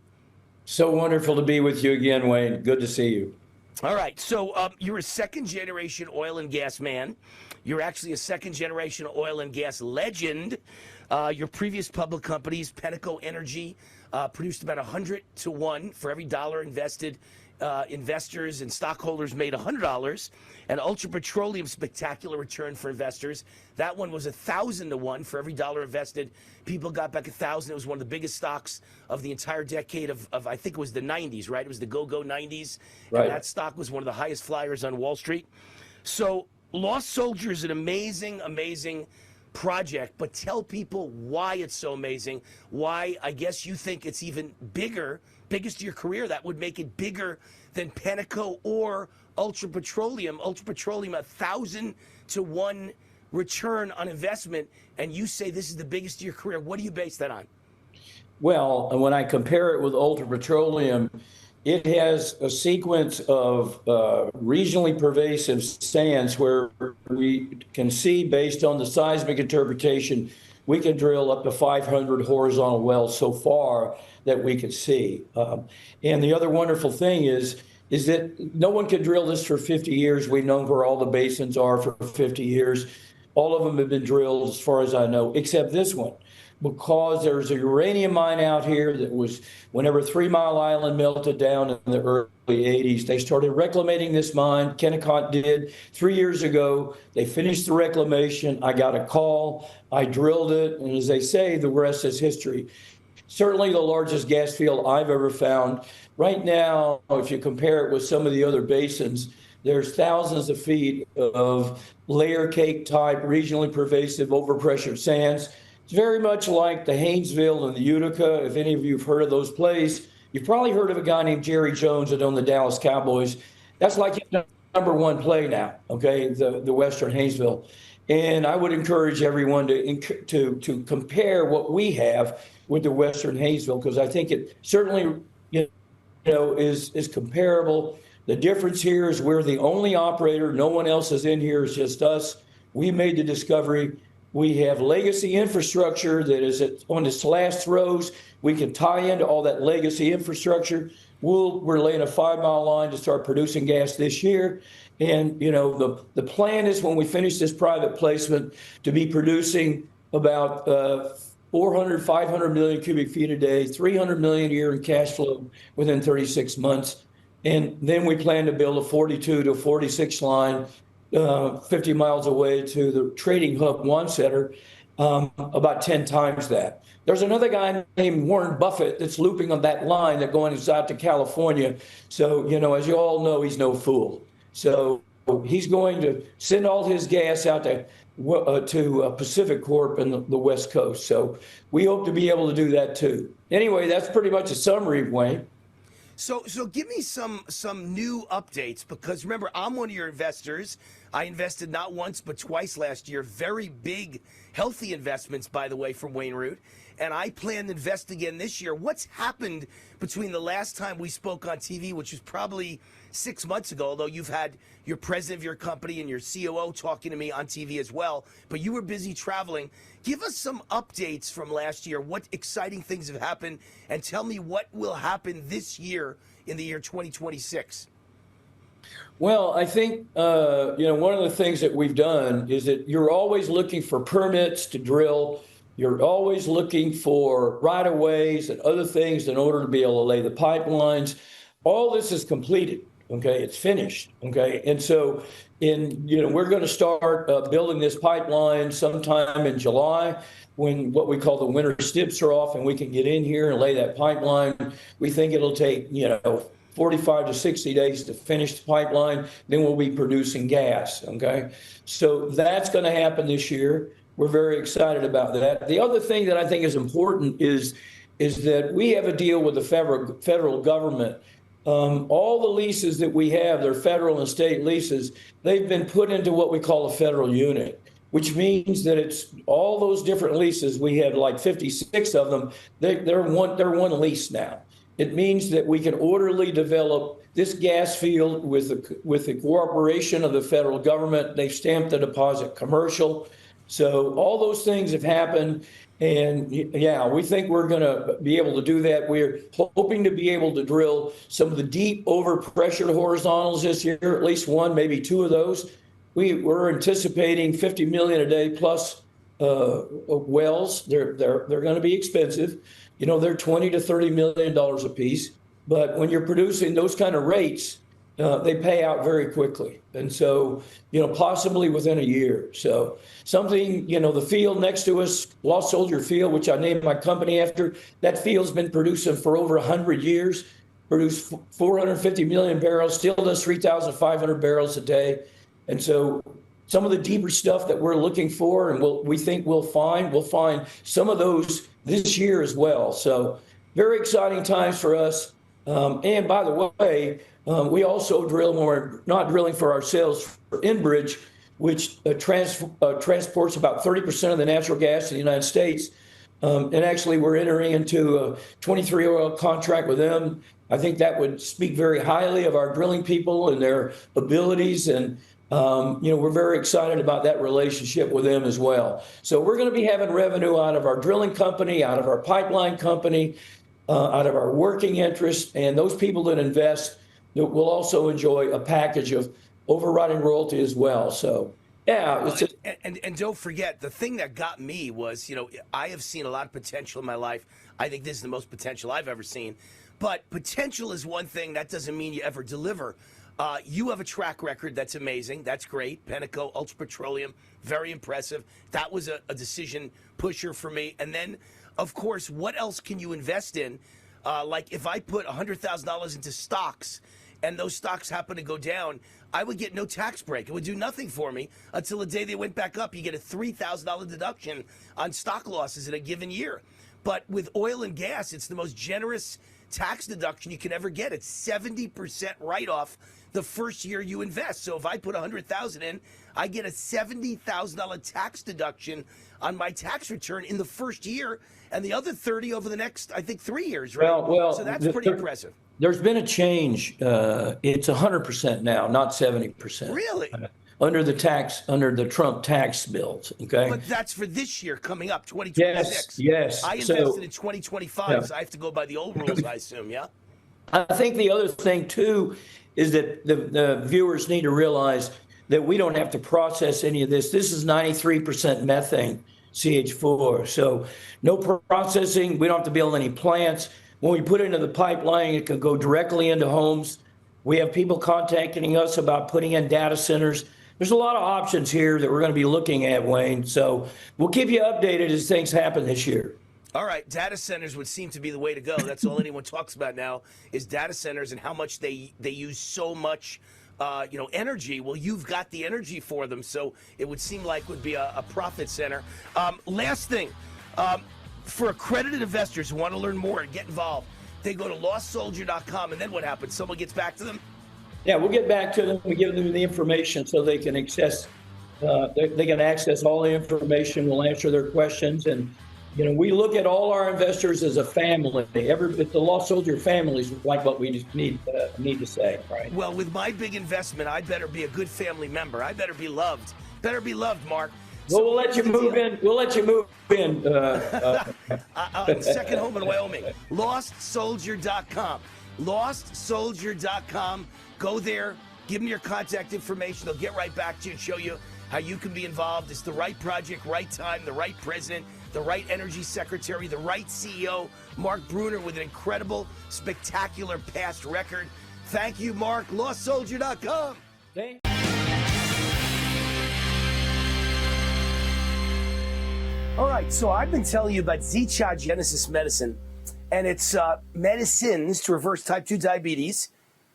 So wonderful to be with you again, Wayne. Good to see you. All right. So you're a second-generation oil and gas man. You're actually a second-generation oil and gas legend. Your previous public companies, Penteco Energy, produced about 100 to 1 for every dollar invested. Investors and stockholders made $100, and Ultra Petroleum, spectacular return for investors. That one was 1,000 to 1 for every dollar invested. People got back 1,000. It was one of the biggest stocks of the entire decade of I think it was the 90s, right? It was the go-go 90s. Right. And that stock was one of the highest flyers on Wall Street. So Lost Soldier is an amazing, amazing project, but tell people why it's so amazing, why I guess you think it's even biggest of your career, that would make it bigger than Penteco or Ultra Petroleum. Ultra Petroleum, 1,000 to 1 return on investment, and you say this is the biggest of your career. What do you base that on? Well, when I compare it with Ultra Petroleum, It has a sequence of regionally pervasive sands where we can see, based on the seismic interpretation, we can drill up to 500 horizontal wells so far that we can see. And the other wonderful thing is that no one could drill this for 50 years. We've known where all the basins are for 50 years. All of them have been drilled, as far as I know, except this one, because there's a uranium mine out here that was, whenever 3 Mile Island melted down in the early 80s, they started reclamating this mine. Kennecott did 3 years ago. They finished the reclamation. I got a call. I drilled it. And as they say, the rest is history. Certainly the largest gas field I've ever found. Right now, if you compare it with some of the other basins, there's thousands of feet of layer cake type, regionally pervasive, overpressured sands. It's very much like the Haynesville and the Utica. If any of you have heard of those plays, you've probably heard of a guy named Jerry Jones that owned the Dallas Cowboys. That's like his #1 play now, okay, the Western Haynesville. And I would encourage everyone to compare what we have with the Western Haynesville, because I think it certainly is comparable. The difference here is we're the only operator. No one else is in here. It's just us. We made the discovery. We have legacy infrastructure that is on its last throws. We can tie into all that legacy infrastructure. We're laying a 5 Mile line to start producing gas this year. And, the plan is, when we finish this private placement, to be producing about 400, 500 million cubic feet a day, 300 million a year in cash flow within 36 months. And then we plan to build a 42 to 46 line 50 miles away to the trading hub One Center, about 10 times that. There's another guy named Warren Buffett that's looping on that line that going out to California. So, as you all know, he's no fool. So he's going to send all his gas out to Pacific Corp and the West Coast. So we hope to be able to do that too. Anyway, that's pretty much a summary, Wayne. So give me some new updates, because remember, I'm one of your investors. I invested not once but twice last year. Very big, healthy investments, by the way, from Wayne Root. And I plan to invest again this year. What's happened between the last time we spoke on TV, which was probably 6 months ago, although you've had your president of your company and your COO talking to me on TV as well, but you were busy traveling. Give us some updates from last year. What exciting things have happened, and tell me what will happen this year in the year 2026. Well, I think, one of the things that we've done is that you're always looking for permits to drill. You're always looking for right-of-ways and other things in order to be able to lay the pipelines. All this is completed, okay? It's finished, okay? And so we're going to start building this pipeline sometime in July, when what we call the winter stips are off and we can get in here and lay that pipeline. We think it'll take, 45 to 60 days to finish the pipeline. Then we'll be producing gas, okay? So that's going to happen this year. We're very excited about that. The other thing that I think is important is that we have a deal with the federal government. All the leases that we have, they're federal and state leases, they've been put into what we call a federal unit, which means that it's all those different leases. We have like 56 of them. They're one lease now. It means that we can orderly develop this gas field with the cooperation of the federal government. They've stamped the deposit commercial. So all those things have happened. And yeah, we think we're going to be able to do that. We're hoping to be able to drill some of the deep overpressured horizontals this year, at least one, maybe two of those. We're anticipating 50 million a day plus wells. They're going to be expensive. They're $20 to $30 million a piece. But when you're producing those kind of rates, they pay out very quickly. And so, possibly within a year. So something, the field next to us, Lost Soldier Field, which I named my company after, that field's been producing for over 100 years, produced 450 million barrels, still does 3,500 barrels a day. And so some of the deeper stuff that we're looking for and we think we'll find some of those this year as well. So very exciting times for us. And by the way, we also drill when we're not drilling for ourselves for Enbridge, which transports about 30% of the natural gas in the United States. And actually, we're entering into a 23 oil contract with them. I think that would speak very highly of our drilling people and their abilities. And, we're very excited about that relationship with them as well. So we're going to be having revenue out of our drilling company, out of our pipeline company, out of our working interest. And those people that invest will also enjoy a package of overriding royalty as well. So, yeah. Well, and don't forget, the thing that got me was, I have seen a lot of potential in my life. I think this is the most potential I've ever seen. But potential is one thing. That doesn't mean you ever deliver. You have a track record that's amazing. That's great. Penteco, Ultra Petroleum, very impressive. That was a decision pusher for me. And then, of course, what else can you invest in? Like if I put $100,000 into stocks and those stocks happen to go down, I would get no tax break. It would do nothing for me until the day they went back up. You get a $3,000 deduction on stock losses in a given year. But with oil and gas, it's the most generous tax deduction you can ever get. It's 70% write-off the first year you invest. So if I put $100,000 in, I get a $70,000 tax deduction on my tax return in the first year, and the other 30 over the next, I think, 3 years, right? Well, so that's pretty impressive. There's been a change. It's 100% now, not 70%. Really? Under the Trump tax bills. Okay. But that's for this year coming up, 2026. Yes. I invested in 2025, so I have to go by the old rules, I assume. Yeah. I think the other thing too is that the viewers need to realize that we don't have to process any of this. This is 93% methane, CH4. So no processing. We don't have to build any plants. When we put it into the pipeline, it can go directly into homes. We have people contacting us about putting in data centers. There's a lot of options here that we're going to be looking at, Wayne. So we'll keep you updated as things happen this year. All right, data centers would seem to be the way to go. That's all anyone talks about now is data centers and how much they use so much, energy. Well, you've got the energy for them, so it would seem like would be a profit center. Last thing, for accredited investors who want to learn more and get involved, they go to lostsoldier.com, and then what happens? Someone gets back to them? Yeah, we'll get back to them. We give them the information so they can access. They can access all the information. We'll answer their questions, and we look at all our investors as a family. The Lost Soldier families like what we need to say, right? Well, with my big investment, I better be a good family member. I better be loved. Better be loved, Mark. Well, we'll let you move in. We'll let you move in. Second home in Wyoming. LostSoldier.com. LostSoldier.com. Go there. Give them your contact information. They'll get right back to you and show you how you can be involved. It's the right project, right time, the right president, the right energy secretary, the right CEO. Mark Bruner with an incredible, spectacular past record. Thank you, Mark. LostSoldier.com. Okay. All right, so I've been telling you about Zicha Genesis Medicine, and it's medicines to reverse type 2 diabetes,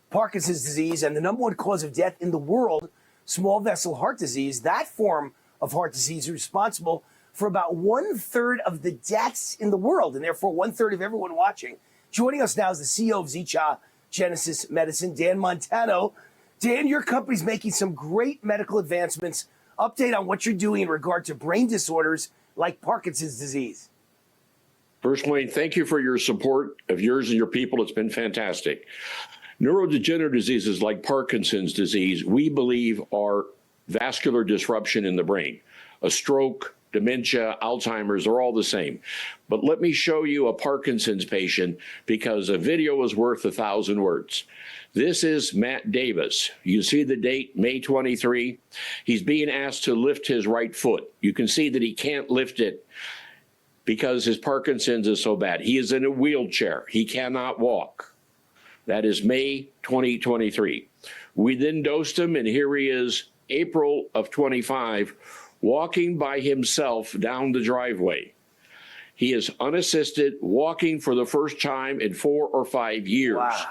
Parkinson's disease, and the number one cause of death in the world, small vessel heart disease. That form of heart disease is responsible for about 1/3 of the deaths in the world, and therefore 1/3 of everyone watching. Joining us now is the CEO of Zicha Genesis Medicine, Dan Montano. Dan, your company's making some great medical advancements. Update on what you're doing in regard to brain disorders like Parkinson's disease. First, Wayne, thank you for your support of yours and your people. It's been fantastic. Neurodegenerative diseases like Parkinson's disease, we believe are vascular disruption in the brain. A stroke, dementia, Alzheimer's are all the same. But let me show you a Parkinson's patient because a video is worth 1,000 words. This is Matt Davis. You see the date, May 23. He's being asked to lift his right foot. You can see that he can't lift it because his Parkinson's is so bad. He is in a wheelchair. He cannot walk. That is May 2023. We then dosed him, and here he is, April of 25, walking by himself down the driveway. He is unassisted, walking for the first time in 4 or 5 years. Wow.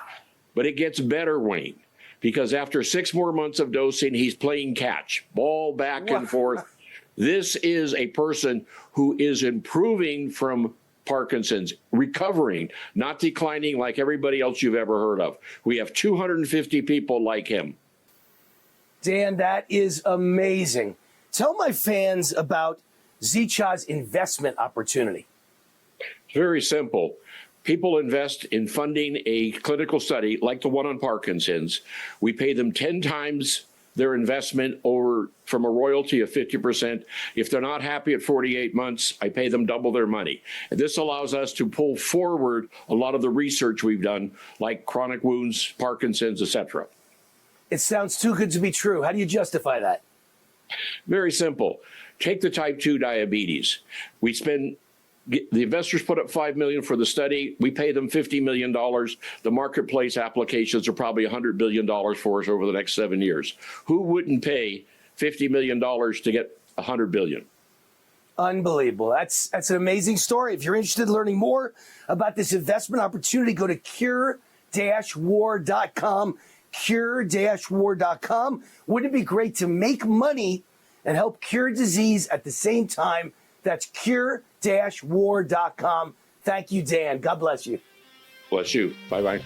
But it gets better, Wayne, because after 6 more months of dosing, he's playing catch, ball back and forth. This is a person who is improving from Parkinson's, recovering, not declining like everybody else you've ever heard of. We have 250 people like him. Dan, that is amazing. Tell my fans about Zicha's investment opportunity. It's very simple. People invest in funding a clinical study like the one on Parkinson's. We pay them 10 times their investment over from a royalty of 50%. If they're not happy at 48 months, I pay them double their money. And this allows us to pull forward a lot of the research we've done, like chronic wounds, Parkinson's, etc. It sounds too good to be true. How do you justify that? Very simple. Take the type 2 diabetes. The investors put up $5 million for the study. We pay them $50 million. The marketplace applications are probably $100 billion for us over the next 7 years. Who wouldn't pay $50 million to get $100 billion? Unbelievable. That's an amazing story. If you're interested in learning more about this investment opportunity, go to cure-war.com, cure-war.com. Wouldn't it be great to make money and help cure disease at the same time? That's cure-war.com. Thank you, Dan. God bless you. Bless you. Bye-bye.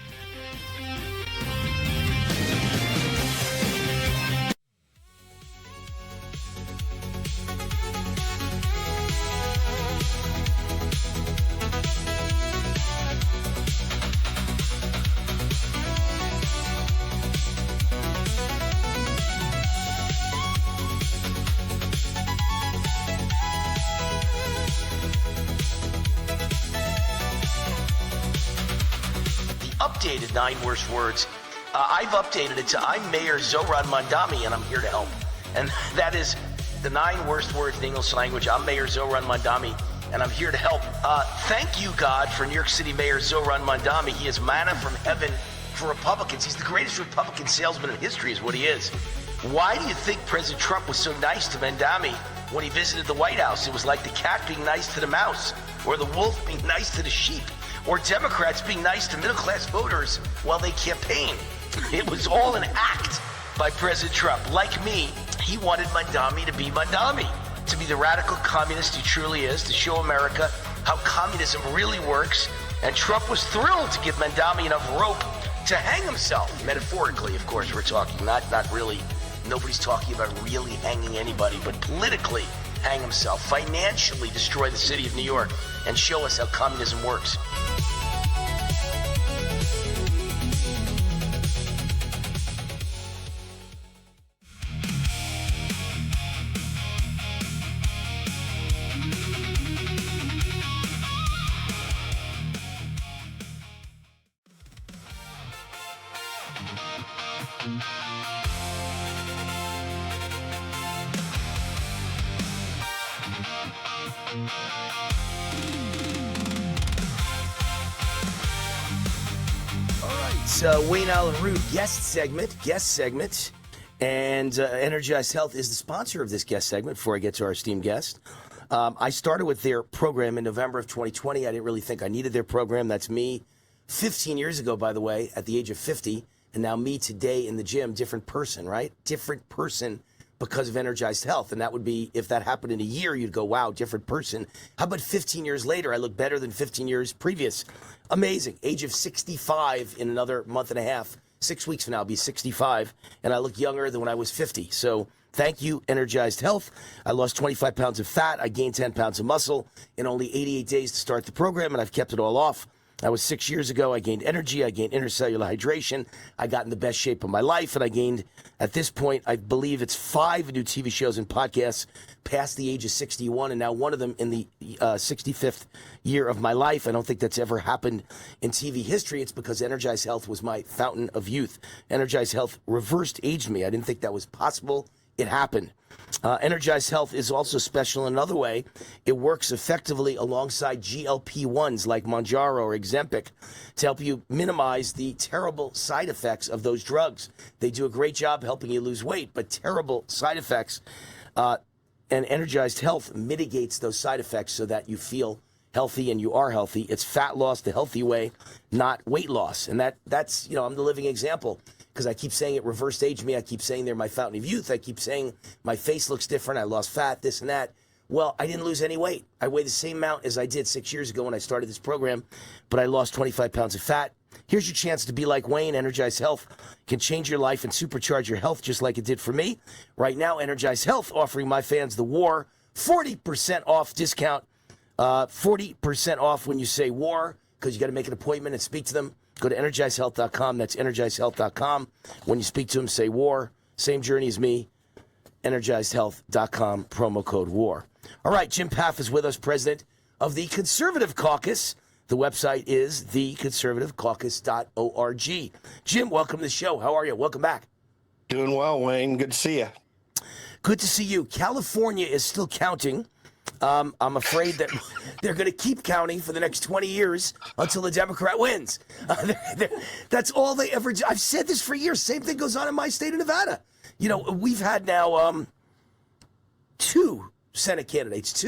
Updated 9 worst words. I've updated it to I'm Mayor Zohran Mandami and I'm here to help. And that is the 9 worst words in English language. I'm Mayor Zohran Mandami and I'm here to help. Thank you, God, for New York City Mayor Zohran Mandami. He is manna from heaven for Republicans. He's the greatest Republican salesman in history is what he is. Why do you think President Trump was so nice to Mandami when he visited the White House? It was like the cat being nice to the mouse or the wolf being nice to the sheep, or Democrats being nice to middle-class voters while they campaign. It was all an act by President Trump. Like me, he wanted Mandami to be Mandami, to be the radical communist he truly is, to show America how communism really works. And Trump was thrilled to give Mandami enough rope to hang himself. Metaphorically, of course, we're talking, not really. Nobody's talking about really hanging anybody, but politically hang himself, financially destroy the city of New York, and show us how communism works. Wayne Allyn Root, guest segment, and Energized Health is the sponsor of this guest segment. Before I get to our esteemed guest, I started with their program in November of 2020. I didn't really think I needed their program. That's me 15 years ago, by the way, at the age of 50, and now me today in the gym, different person, right? Different person because of Energized Health. And that would be, if that happened in a year, you'd go, wow, different person. How about 15 years later? I look better than 15 years previous. Amazing. Age of 65 in another month and a half. 6 weeks from now, I'll be 65. And I look younger than when I was 50. So thank you, Energized Health. I lost 25 pounds of fat. I gained 10 pounds of muscle in only 88 days to start the program, and I've kept it all off. That was 6 years ago. I gained energy. I gained intercellular hydration. I got in the best shape of my life. And I gained, at this point, I believe it's 5 new TV shows and podcasts past the age of 61. And now one of them in the 65th year of my life. I don't think that's ever happened in TV history. It's because Energized Health was my fountain of youth. Energized Health reversed aged me. I didn't think that was possible. It happened. Energized Health is also special in another way. It works effectively alongside GLP-1s like Mounjaro or Ozempic to help you minimize the terrible side effects of those drugs. They do a great job helping you lose weight, but terrible side effects. And Energized Health mitigates those side effects so that you feel healthy and you are healthy. It's fat loss the healthy way, not weight loss. And that's, I'm the living example. Because I keep saying it reversed age me. I keep saying they're my fountain of youth. I keep saying my face looks different. I lost fat, this and that. Well, I didn't lose any weight. I weigh the same amount as I did 6 years ago when I started this program, but I lost 25 pounds of fat. Here's your chance to be like Wayne. Energized Health can change your life and supercharge your health just like it did for me. Right now, Energized Health offering my fans the war 40% off discount 40% off when you say war, because you got to make an appointment and speak to them. Go to energizehealth.com. That's energizehealth.com. When you speak to them, say war. Same journey as me. Energizedhealth.com, promo code WAR. All right, Jim Paff is with us, president of the Conservative Caucus. The website is theconservativecaucus.org. Jim, welcome to the show. How are you? Welcome back. Doing well, Wayne. Good to see you. Good to see you. California is still counting. I'm afraid that they're going to keep counting for the next 20 years until the Democrat wins. That's all they ever do. I've said this for years. Same thing goes on in my state of Nevada. You know, we've had now two Senate candidates,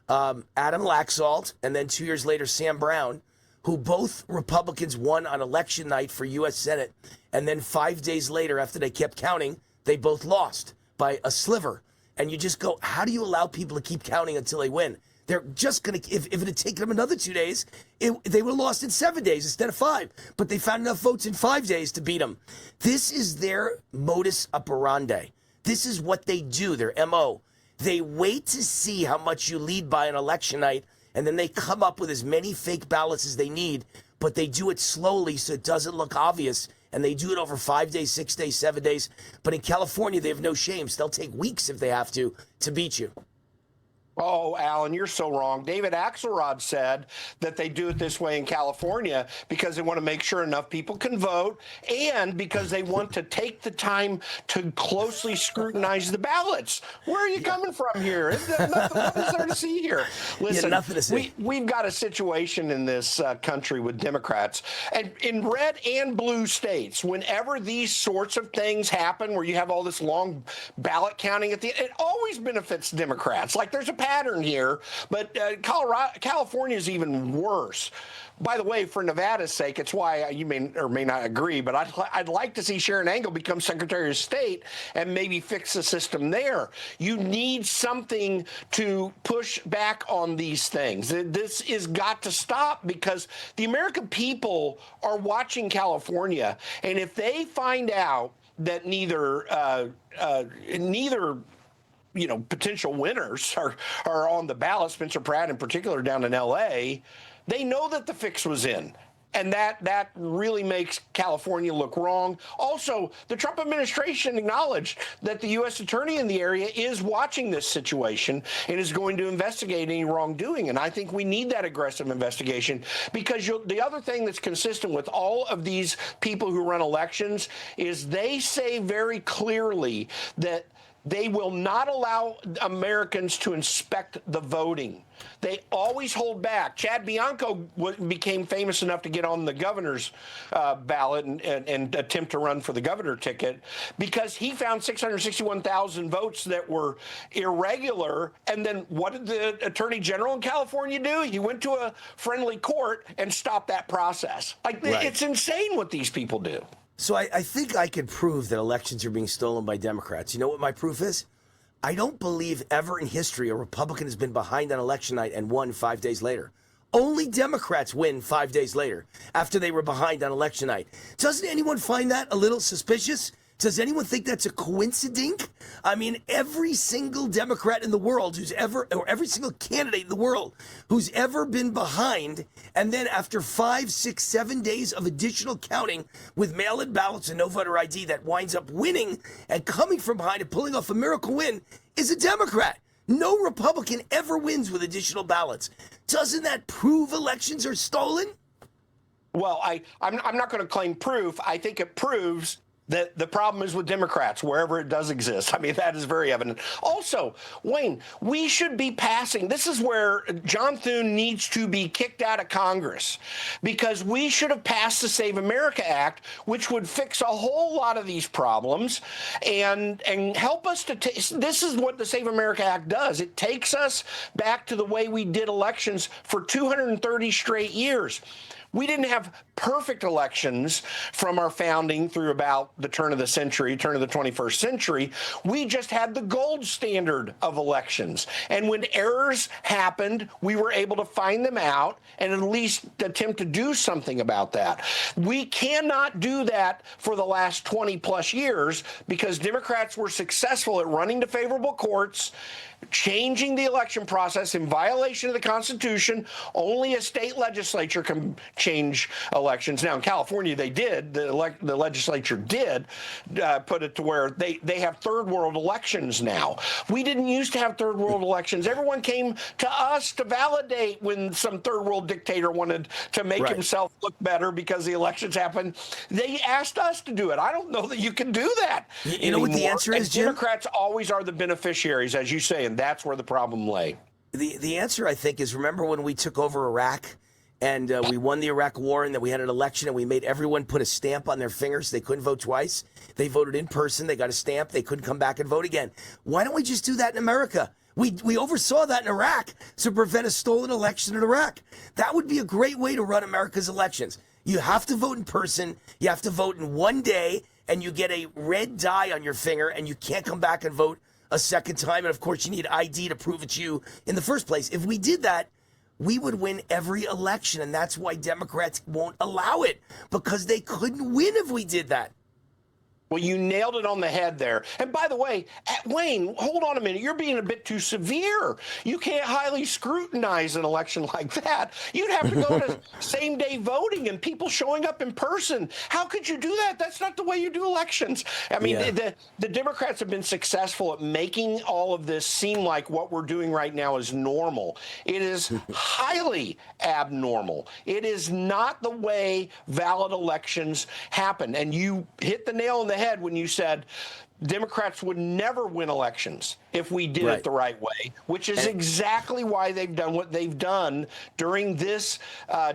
Adam Laxalt, and then 2 years later, Sam Brown, who both Republicans won on election night for U.S. Senate. And then 5 days later, after they kept counting, they both lost by a sliver. And you just go, how do you allow people to keep counting until they win? They're just going to, if it had taken them another 2 days, they would have lost in 7 days instead of 5. But they found enough votes in 5 days to beat them. This is their modus operandi. This is what they do, their MO. They wait to see how much you lead by an election night, and then they come up with as many fake ballots as they need, but they do it slowly so it doesn't look obvious. And they do it over 5 days, 6 days, 7 days. But in California, they have no shame. So they'll take weeks if they have to beat you. Oh, Alan, you're so wrong. David Axelrod said that they do it this way in California because they want to make sure enough people can vote and because they want to take the time to closely scrutinize the ballots. Where are you coming from here? What is there to see here? Listen, nothing to see. We've got a situation in this country with Democrats and in red and blue states. Whenever these sorts of things happen where you have all this long ballot counting at the end, it always benefits Democrats. Like there's a pattern here, but California is even worse. By the way, for Nevada's sake, it's why you may or may not agree, but I'd like to see Sharon Angle become Secretary of State and maybe fix the system there. You need something to push back on these things. This has got to stop because the American people are watching California, and if they find out that neither potential winners are on the ballot, Spencer Pratt in particular down in L.A., they know that the fix was in. And that really makes California look wrong. Also, the Trump administration acknowledged that the U.S. attorney in the area is watching this situation and is going to investigate any wrongdoing. And I think we need that aggressive investigation because the other thing that's consistent with all of these people who run elections is they say very clearly that they will not allow Americans to inspect the voting. They always hold back. Chad Bianco became famous enough to get on the governor's ballot and attempt to run for the governor ticket because he found 661,000 votes that were irregular. And then what did the attorney general in California do? He went to a friendly court and stopped that process. Right. It's insane what these people do. So I think I could prove that elections are being stolen by Democrats. You know what my proof is? I don't believe ever in history a Republican has been behind on election night and won 5 days later. Only Democrats win 5 days later after they were behind on election night. Doesn't anyone find that a little suspicious? Does anyone think that's a coincidence? I mean, every single Democrat in the world or every single candidate in the world who's ever been behind, and then after 5, 6, 7 days of additional counting with mail-in ballots and no voter ID that winds up winning and coming from behind and pulling off a miracle win is a Democrat. No Republican ever wins with additional ballots. Doesn't that prove elections are stolen? Well, I'm not going to claim proof. I think it proves that the problem is with Democrats, wherever it does exist. I mean, that is very evident. Also, Wayne, we should be passing. This is where John Thune needs to be kicked out of Congress because we should have passed the Save America Act, which would fix a whole lot of these problems and help us to this is what the Save America Act does. It takes us back to the way we did elections for 230 straight years. We didn't have perfect elections from our founding through about the turn of the century, turn of the 21st century. We just had the gold standard of elections. And when errors happened, we were able to find them out and at least attempt to do something about that. We cannot do that for the last 20 plus years because Democrats were successful at running to favorable courts, changing the election process in violation of the Constitution. Only a state legislature can change elections. Now, in California, they did. The legislature did put it to where they have third world elections now. We didn't used to have third world elections. Everyone came to us to validate when some third world dictator wanted to make himself look better because the elections happened. They asked us to do it. I don't know that you can do that. You know what the answer is, Jim? Democrats always are the beneficiaries, as you say, and that's where the problem lay. The answer, I think, is remember when we took over Iraq and we won the Iraq War and then we had an election and we made everyone put a stamp on their fingers. They couldn't vote twice. They voted in person. They got a stamp. They couldn't come back and vote again. Why don't we just do that in America? We oversaw that in Iraq to prevent a stolen election in Iraq. That would be a great way to run America's elections. You have to vote in person. You have to vote in one day and you get a red dye on your finger and you can't come back and vote a second time. And of course, you need ID to prove it's you in the first place. If we did that, we would win every election. And that's why Democrats won't allow it, because they couldn't win if we did that. Well, you nailed it on the head there. And by the way, Wayne, hold on a minute. You're being a bit too severe. You can't highly scrutinize an election like that. You'd have to go to same-day voting and people showing up in person. How could you do that? That's not the way you do elections. I mean, the Democrats have been successful at making all of this seem like what we're doing right now is normal. It is highly abnormal. It is not the way valid elections happen. And you hit the nail on the head when you said Democrats would never win elections if we did it the right way, which is exactly why they've done what they've done during this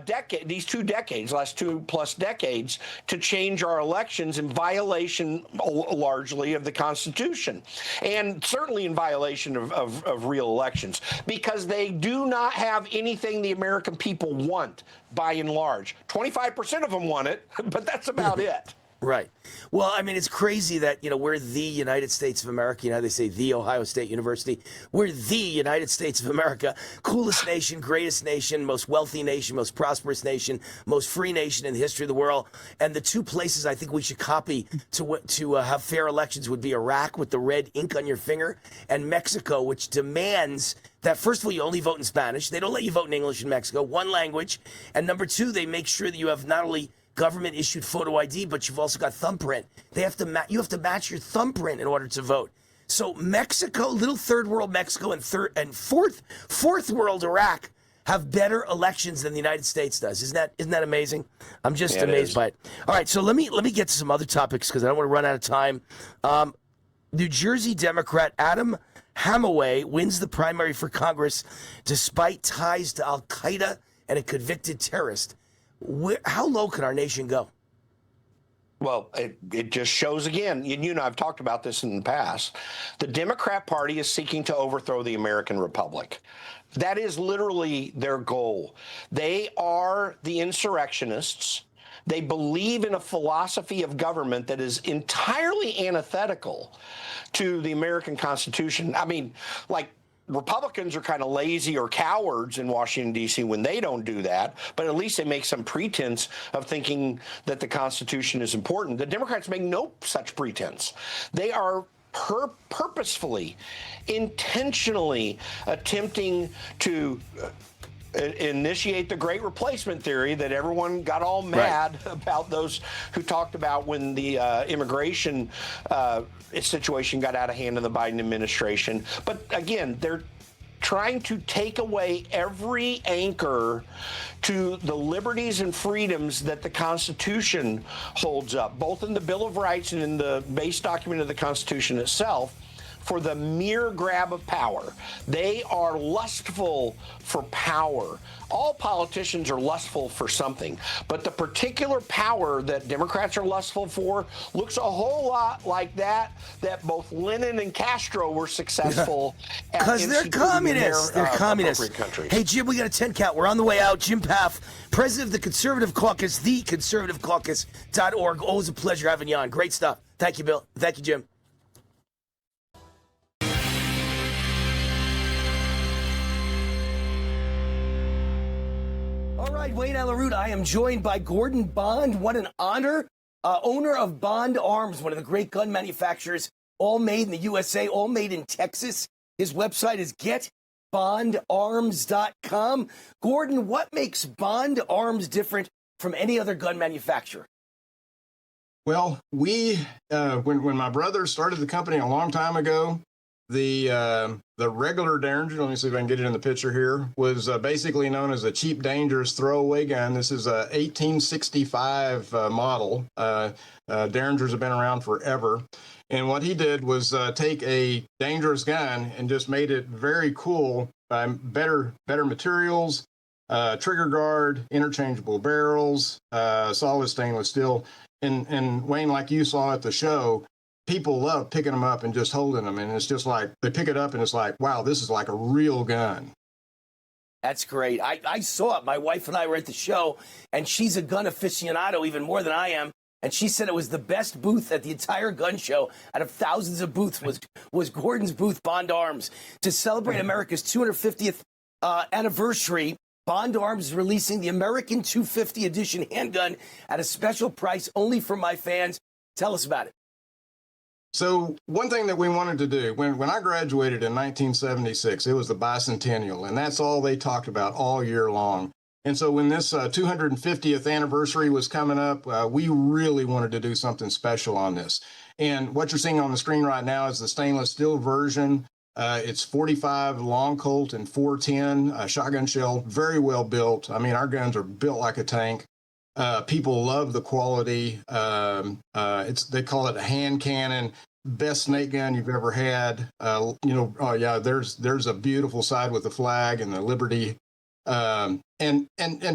decade, these 2 decades, last 2+ decades, to change our elections in violation largely of the Constitution and certainly in violation of real elections, because they do not have anything the American people want by and large. 25% of them want it, but that's about it. Right. Well, I mean, it's crazy that, we're the United States of America. They say the Ohio State University. We're the United States of America. Coolest nation, greatest nation, most wealthy nation, most prosperous nation, most free nation in the history of the world. And the 2 places I think we should copy to have fair elections would be Iraq with the red ink on your finger, and Mexico, which demands that, first of all, you only vote in Spanish. They don't let you vote in English in Mexico, one language. And number 2, they make sure that you have not only government issued photo ID, but you've also got thumbprint. You have to match your thumbprint in order to vote. So Mexico, little third world Mexico, and fourth world Iraq have better elections than the United States does. Isn't that amazing? I'm just amazed by it. All right, so let me get to some other topics because I don't want to run out of time. New Jersey Democrat Adam Hamaway wins the primary for Congress despite ties to Al Qaeda and a convicted terrorist. How low can our nation go? Well, it just shows again, you and I've talked about this in the past. The Democrat Party is seeking to overthrow the American Republic. That is literally their goal. They are the insurrectionists. They believe in a philosophy of government that is entirely antithetical to the American Constitution. I mean, like, Republicans are kind of lazy or cowards in Washington, D.C. when they don't do that, but at least they make some pretense of thinking that the Constitution is important. The Democrats make no such pretense. They are purposefully, intentionally attempting to initiate the great replacement theory that everyone got all mad about, those who talked about when the immigration situation got out of hand in the Biden administration. But again, they're trying to take away every anchor to the liberties and freedoms that the Constitution holds up, both in the Bill of Rights and in the base document of the Constitution itself, for the mere grab of power. They are lustful for power. All politicians are lustful for something, but the particular power that Democrats are lustful for looks a whole lot like that both Lenin and Castro were successful at. Because they're communists. They're communists. Countries. Hey, Jim, we got a 10 count. We're on the way out. Jim Paff, president of the Conservative Caucus, theconservativecaucus.org. Always a pleasure having you on. Great stuff. Thank you, Bill. Thank you, Jim. All right, Wayne Allyn, I am joined by Gordon Bond. What an honor. Owner of Bond Arms, one of the great gun manufacturers, all made in the USA, all made in Texas. His website is getbondarms.com. Gordon, what makes Bond Arms different from any other gun manufacturer? Well, when my brother started the company a long time ago, the regular Derringer, let me see if I can get it in the picture here, was basically known as a cheap, dangerous throwaway gun. This is a 1865 model. Derringers have been around forever. And what he did was take a dangerous gun and just made it very cool by better materials, trigger guard, interchangeable barrels, solid stainless steel. And Wayne, like you saw at the show, people love picking them up and just holding them. And it's just like, they pick it up and it's like, wow, this is like a real gun. That's great. I saw it. My wife and I were at the show, and she's a gun aficionado even more than I am. And she said it was the best booth at the entire gun show. Out of thousands of booths was Gordon's booth, Bond Arms. To celebrate America's 250th anniversary, Bond Arms is releasing the American 250 edition handgun at a special price only for my fans. Tell us about it. So one thing that we wanted to do, when I graduated in 1976, it was the bicentennial, and that's all they talked about all year long. And so when this 250th anniversary was coming up, we really wanted to do something special on this. And what you're seeing on the screen right now is the stainless steel version. It's 45 long Colt and 410 shotgun shell, very well built. I mean, our guns are built like a tank. People love the quality. They call it a hand cannon, best snake gun you've ever had. There's a beautiful side with the flag and the Liberty. And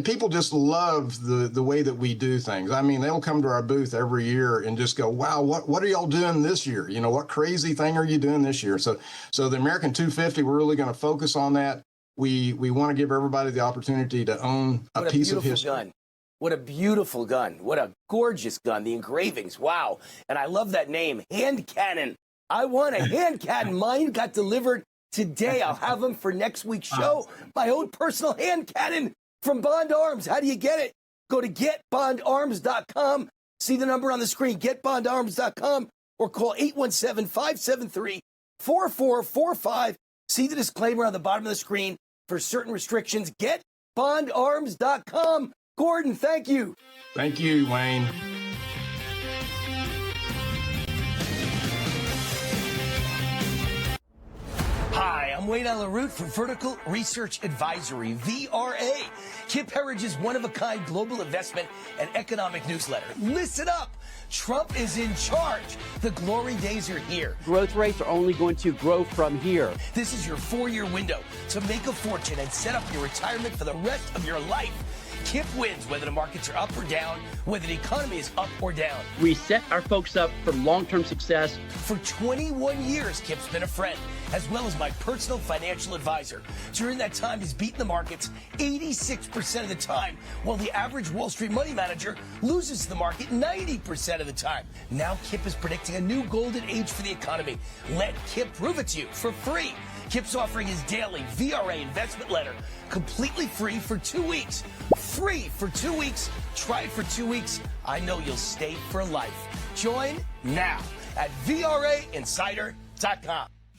people just love the way that we do things. I mean, they'll come to our booth every year and just go, wow, what are y'all doing this year? You know, what crazy thing are you doing this year? So the American 250, we're really going to focus on that. We want to give everybody the opportunity to own a piece of history. Gun. What a beautiful gun. What a gorgeous gun. The engravings. Wow. And I love that name, hand cannon. I want a hand cannon. Mine got delivered today. I'll have them for next week's show. My own personal hand cannon from Bond Arms. How do you get it? Go to getbondarms.com. See the number on the screen, getbondarms.com, or call 817-573-4445. See the disclaimer on the bottom of the screen for certain restrictions. Getbondarms.com. Gordon, thank you. Thank you, Wayne. Hi, I'm Wayne Allyn from Vertical Research Advisory, VRA, Kip Herridge's one-of-a-kind global investment and economic newsletter. Listen up. Trump is in charge. The glory days are here. Growth rates are only going to grow from here. This is your 4-year window to make a fortune and set up your retirement for the rest of your life. Kip wins whether the markets are up or down, whether the economy is up or down. We set our folks up for long-term success. For 21 years, Kip's been a friend, as well as my personal financial advisor. During that time, he's beaten the markets 86% of the time, while the average Wall Street money manager loses to the market 90% of the time. Now Kip is predicting a new golden age for the economy. Let Kip prove it to you for free. Kip's offering his daily VRA investment letter completely free for 2 weeks. Free for 2 weeks. Try it for 2 weeks. I know you'll stay for life. Join now at VRAinsider.com.